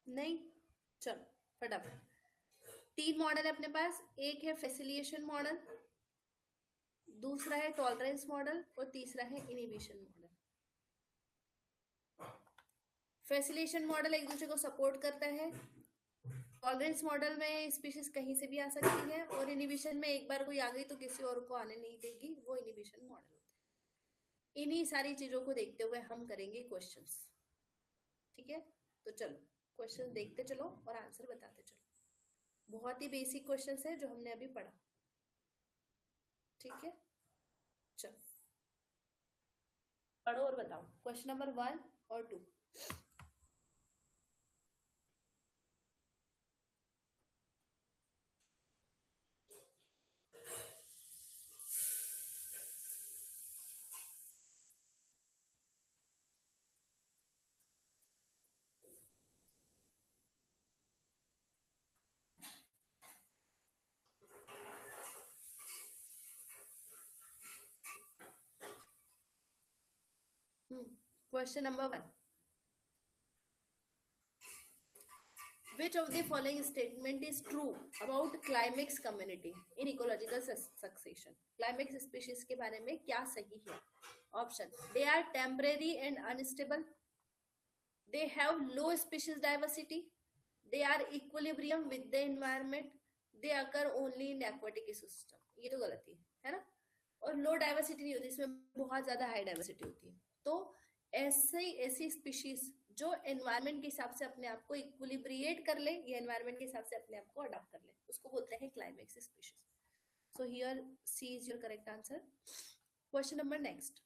नहीं, चलो फटाफट। 3 मॉडल है अपने पास, एक है फैसिलिएशन मॉडल, दूसरा है टॉलरेंस मॉडल और तीसरा है इनिबिशन मॉडल। फैसिलिएशन मॉडल एक दूसरे को सपोर्ट करता है, टॉलरेंस मॉडल में स्पीशीज कहीं से भी आ सकती है, और इनिबिशन में एक बार कोई आ गई तो किसी और को आने नहीं देगी, वो इनिबिशन मॉडल होता है। इन्हीं सारी चीजों को देखते हुए हम करेंगे क्वेश्चंस, ठीक है। तो चलो क्वेश्चन देखते चलो और आंसर बताते चलो। बहुत ही बेसिक क्वेश्चंस है जो हमने अभी पढ़ा, ठीक है। चलो पढ़ो और बताओ क्वेश्चन नंबर 1 और 2। Question number 1, which of the following statement is true about climax community in ecological succession? Climax species के बारे में क्या सही है? Option: they are temporary and unstable, they have low species diversity, they are equilibrium with the environment, they occur only in aquatic system. ये तो गलती है ना, और लो डाइवर्सिटी नहीं होती, इसमें बहुत ज्यादा हाई डाइवर्सिटी होती है। तो ऐसी स्पीशीज जो एनवायरनमेंट के हिसाब से अपने आप को इक्विलिब्रिएट कर ले या एनवायरनमेंट के हिसाब से अपने आप को अडॉप्ट कर ले, उसको बोलते हैं climax species. So here C is your correct answer. Question number next,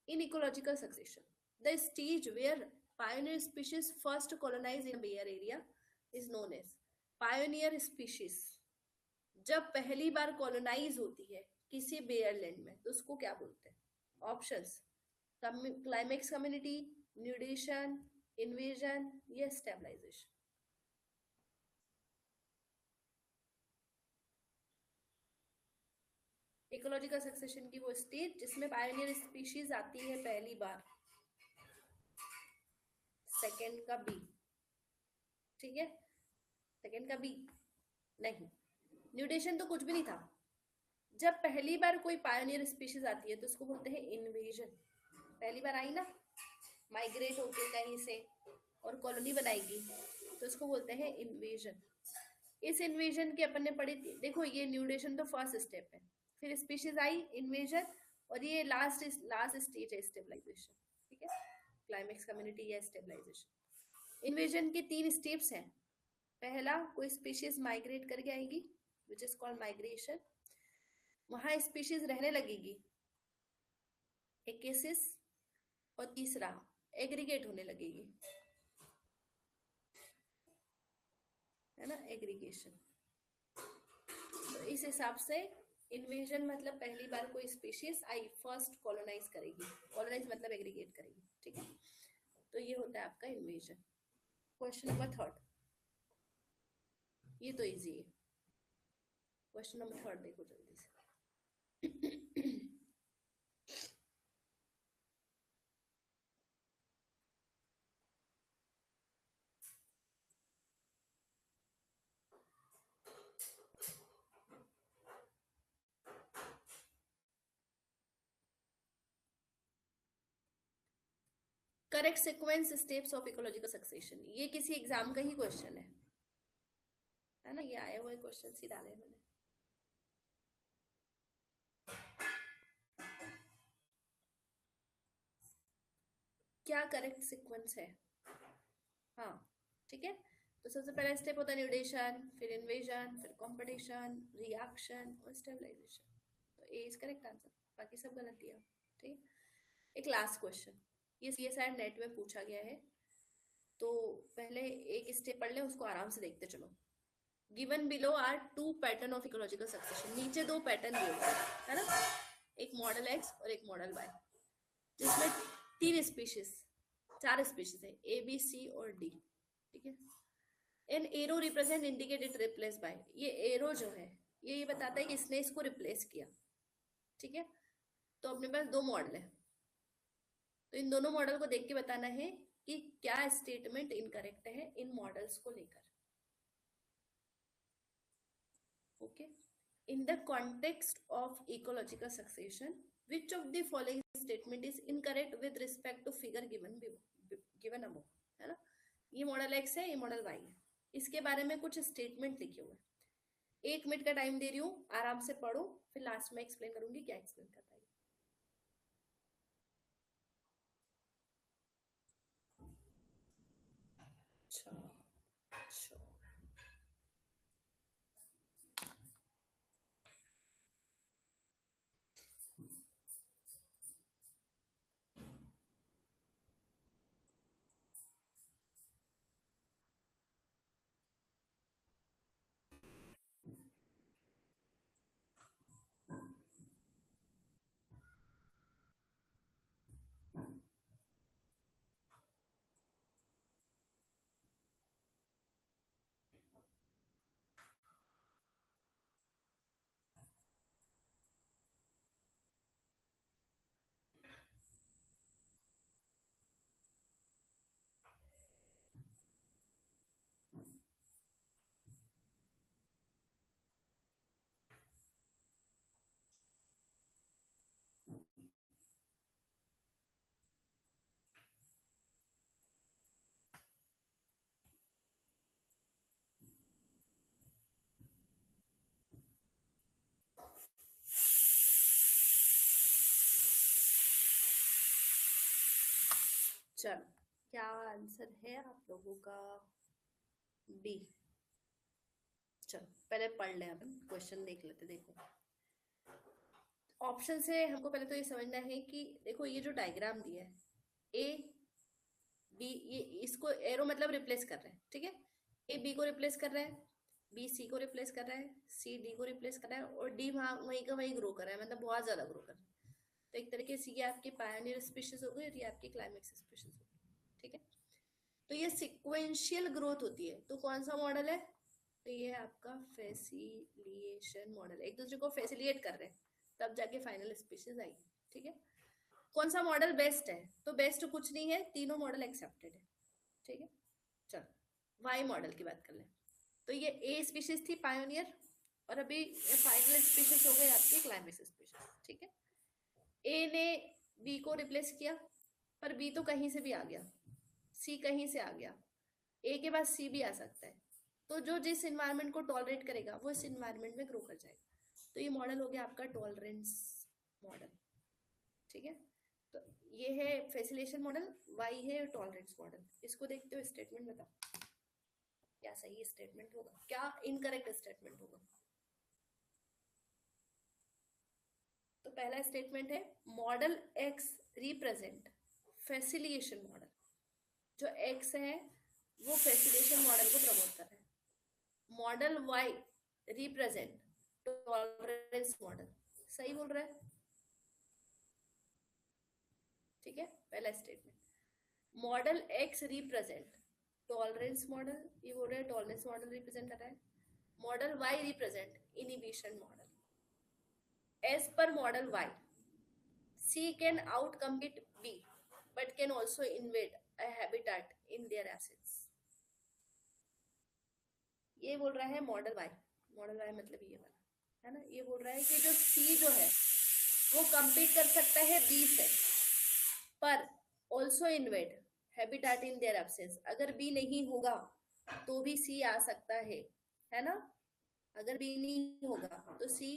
in ecological succession the stage where pioneer species first colonize in Bayer area is known as pioneer species। जब पहली बार colonise होती है किसी bear land में तो उसको क्या बोलते हैं? ऑप्शंस: क्लाइमेक्स कम्युनिटी, न्यूडेशन, इन्वेजन या स्टेबलाइजेशन। इकोलॉजिकल सक्सेशन की वो स्टेज जिसमें पायनियर स्पीशीज आती है पहली बार। सेकंड का बी, ठीक है, सेकंड का बी नहीं। न्यूडेशन तो कुछ भी नहीं था। जब पहली बार कोई पायनियर स्पीशीज आती है तो उसको बोलते हैं इन्वेजन। पहली बार आई ना, माइग्रेट होके कहीं से और कॉलोनी बनाएगी तो उसको बोलते हैं इन्वेजन। इस इन्वेजन की अपन ने पढ़ी थी, देखो ये न्यूडेशन तो फर्स्ट स्टेप है, फिर स्पीशीज आई, इन्वेजन, और ये लास्ट स्टेज है स्टेबलाइजेशन, ठीक है, क्लाइमेक्स कम्युनिटी या स्टेबलाइजेशन। इन्वेजन के 3 स्टेप्स हैं। पहला, कोई स्पीशीज माइग्रेट करके आएगी विच इज कॉल्ड माइग्रेशन, वहां स्पीशीज रहने लगेगी, एकेसिस, और तीसरा एग्रीगेट होने लगेगी, है ना, एग्रीगेशन। तो इस हिसाब से इन्वेजन मतलब पहली बार कोई स्पीशीज आई, फर्स्ट कॉलोनाइज करेगी, कॉलोनाइज मतलब एग्रीगेट करेगी, ठीक है। तो ये होता है आपका इन्वेजन। क्वेश्चन नंबर 3, ये तो इजी है। क्वेश्चन नंबर 3 देखो जल्दी से। Correct sequence steps of ecological succession, ये किसी एग्जाम का ही क्वेश्चन है ना, ये आए हुए क्वेश्चन ही डाले मैंने। क्या करेक्ट सीक्वेंस है? हाँ ठीक है, तो सबसे पहला स्टेप होता है न्यूडेशन, फिर इन्वेजन, फिर कॉम्पिटिशन, रिएक्शन और स्टेबलाइजेशन। तो ए इज करेक्ट आंसर, बाकी सब गलत दिया, ठीक। एक लास्ट क्वेश्चन, ये शायद नेट में पूछा गया है, तो पहले एक स्टेप पढ़ लें, उसको आराम से देखते चलो। Given below are 2 pattern of ecological succession, नीचे 2 पैटर्न दिए हुए है ना, एक मॉडल एक्स और एक मॉडल वाई, जिसमें 3 स्पीशीज, 4 स्पीशीज है, ए बी सी और डी, ठीक है। An arrow represent indicated replace by, ये एरो जो है ये बताता है कि इसने इसको रिप्लेस किया, ठीक है। तो अपने पास 2 मॉडल है, तो इन दोनों मॉडल को देख के बताना है कि क्या स्टेटमेंट इनकरेक्ट है इन मॉडल्स को लेकर, okay, in the context of ecological succession which of the following statement is incorrect with respect to figure given given above, है ना। ये मॉडल एक्स है, ये मॉडल वाई है, इसके बारे में कुछ स्टेटमेंट लिखे हुए हैं। 1 मिनट का टाइम दे रही हूँ, आराम से पढ़ो, फिर लास्ट में एक्सप्लेन करूंगी क्या एक्सप्लेन करता है। अच्छा अच्छा, चलो क्या आंसर है आप लोगों का? बी। चलो पहले पढ़ ले, अपन क्वेश्चन देख लेते। देखो ऑप्शन से हमको पहले तो ये समझना है कि देखो ये जो डायग्राम दिया है, ए बी, ये इसको एरो मतलब रिप्लेस कर रहे हैं, ठीक है। ए बी को रिप्लेस कर रहा है, बी सी को रिप्लेस कर रहा है, सी डी को रिप्लेस कर रहा है, और डी वहाँ वहीं का वहीं ग्रो कर रहा है, मतलब बहुत ज्यादा ग्रो कर रहा है। तो एक तरीके से ये आपकी पायनियर स्पीशीज हो गई और ये आपकी क्लाइमेक्स स्पीशीज हो गई, ठीक है। तो ये सिक्वेंशियल ग्रोथ होती है, तो कौन सा मॉडल है? तो ये है आपका फैसिलिएशन मॉडल, एक दूसरे को फैसिलिएट कर रहे हैं, तब जाके फाइनल स्पीशीज आएगी, ठीक है। कौन सा मॉडल बेस्ट है? तो बेस्ट कुछ नहीं है, तीनों मॉडल एक्सेप्टेड है, ठीक है। चलो वाई मॉडल की बात कर ले। तो ये ए स्पीशीज थी पायोनियर, और अभी फाइनल स्पीशीज हो गई आपकी क्लाइमेक्स स्पीशीज, ठीक है। ए ने बी को रिप्लेस किया, पर बी तो कहीं से भी आ गया, सी कहीं से आ गया, ए के बाद सी भी आ सकता है। तो जो जिस इन्वायरमेंट को टॉलरेट करेगा वो इस इन्वायरमेंट में ग्रो कर जाएगा। तो ये मॉडल हो गया आपका टॉलरेंस मॉडल, ठीक है। तो ये है फैसिलिटेशन मॉडल, वाई है टॉलरेंस मॉडल। इसको देखते हो, स्टेटमेंट बताओ क्या सही स्टेटमेंट होगा, क्या इनकरेक्ट स्टेटमेंट होगा। तो पहला स्टेटमेंट है model X represent facilitation model. जो एक्स है वो फैसिलिटेशन मॉडल को प्रमोट कर रहा है। Model Y represent tolerance model, सही बोल रहा है, ठीक है। पहला statement model X represent tolerance model, ये बोल रहे हैं टॉलरेंस मॉडल रिप्रेजेंट कर रहा है। Model Y represent inhibition model. As पर model Y, C can out compete B but can also invade a habitat in their absence। ये बोल रहा है मॉडल वाई, मॉडल वाई मतलब ये वाला, है ना। ये बोल रहा है कि जो सी जो है वो compete कर सकता है बी से, पर also invade habitat in their absence। अगर बी नहीं होगा तो भी सी आ सकता है ना। अगर बी नहीं होगा तो सी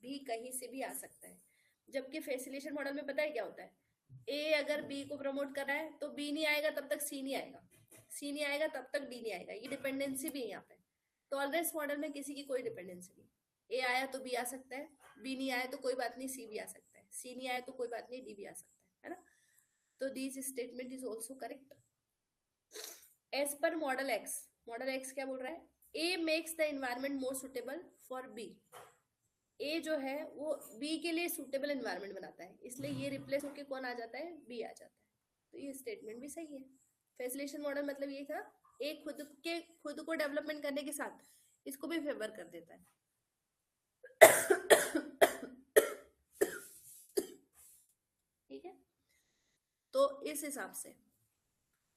भी कहीं से भी आ सकता है। जबकि फैसिलिटेशन मॉडल में पता है क्या होता है, ए अगर बी को प्रमोट कर रहा है तो बी नहीं आएगा तब तक सी नहीं आएगा, सी नहीं आएगा तब तक डी नहीं आएगा। ये डिपेंडेंसी भी है यहाँ पे। टॉलरेंस मॉडल में किसी की कोई डिपेंडेंसी नहीं, ए आया तो बी आ सकता है, बी नहीं आया तो कोई बात नहीं सी भी आ सकता है, सी नहीं आया तो कोई बात नहीं डी भी आ सकता है ना। तो this statement is also correct. As पर मॉडल एक्स क्या बोल रहा है, A makes the environment more suitable for B. A जो है वो बी के लिए सुटेबल एनवायरमेंट बनाता है, इसलिए ये रिप्लेस होके कौन आ जाता है, बी आ जाता है। तो ये स्टेटमेंट भी सही है। फैसिलिटेशन मॉडल मतलब ये था, ए खुद को डेवलपमेंट करने के साथ इसको भी फेवर कर देता है। ठीक है, तो इस हिसाब से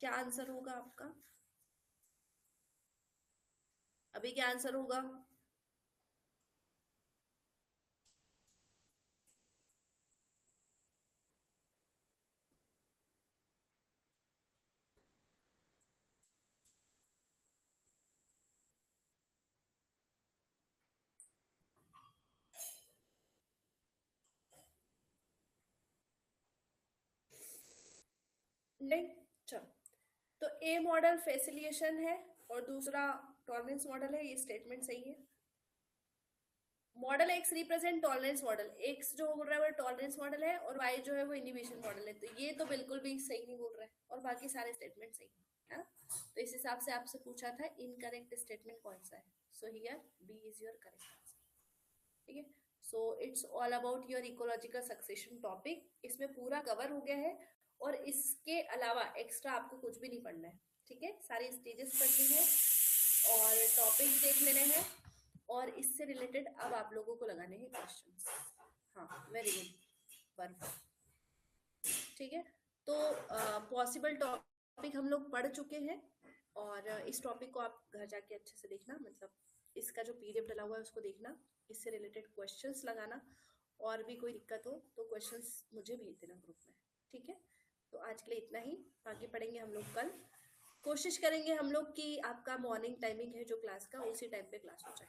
क्या आंसर होगा आपका? अभी क्या आंसर होगा? नहीं, चलो, तो ए मॉडल फैसिलिएशन है और दूसरा टॉलरेंस मॉडल है, ये स्टेटमेंट सही है। Model X represent tolerance model, x जो बोल रहा है वो टॉलरेंस मॉडल है और वाई जो है वो इनिबिशन मॉडल है, तो ये तो बिल्कुल भी सही नहीं बोल रहा है और बाकी सारे स्टेटमेंट सही है ना। तो इस हिसाब से आपसे पूछा था इनकरेक्ट स्टेटमेंट कौन सा है, so here B is your correct answer. ठीक है, so it's all about your ecological succession topic, इसमें पूरा कवर हो गया है और इसके अलावा एक्स्ट्रा आपको कुछ भी नहीं पढ़ना है। ठीक है, सारी स्टेजेस पढ़नी है और टॉपिक देख लेने हैं और इससे रिलेटेड अब आप लोगों को लगाने हैं क्वेश्चंस। हाँ, वेरी गुड, परफेक्ट। ठीक है, तो पॉसिबल टॉपिक हम लोग पढ़ चुके हैं और इस टॉपिक को आप घर जाके अच्छे से देखना, मतलब इसका जो पीडीएफ डला हुआ है उसको देखना, इससे रिलेटेड क्वेश्चंस लगाना, और भी कोई दिक्कत हो तो क्वेश्चंस मुझे भेज देना ग्रुप में। ठीक है, तो आज के लिए इतना ही, बाकी पढ़ेंगे हम लोग कल। कोशिश करेंगे हम लोग कि आपका मॉर्निंग टाइमिंग है जो क्लास का, उसी टाइम पे क्लास हो जाए।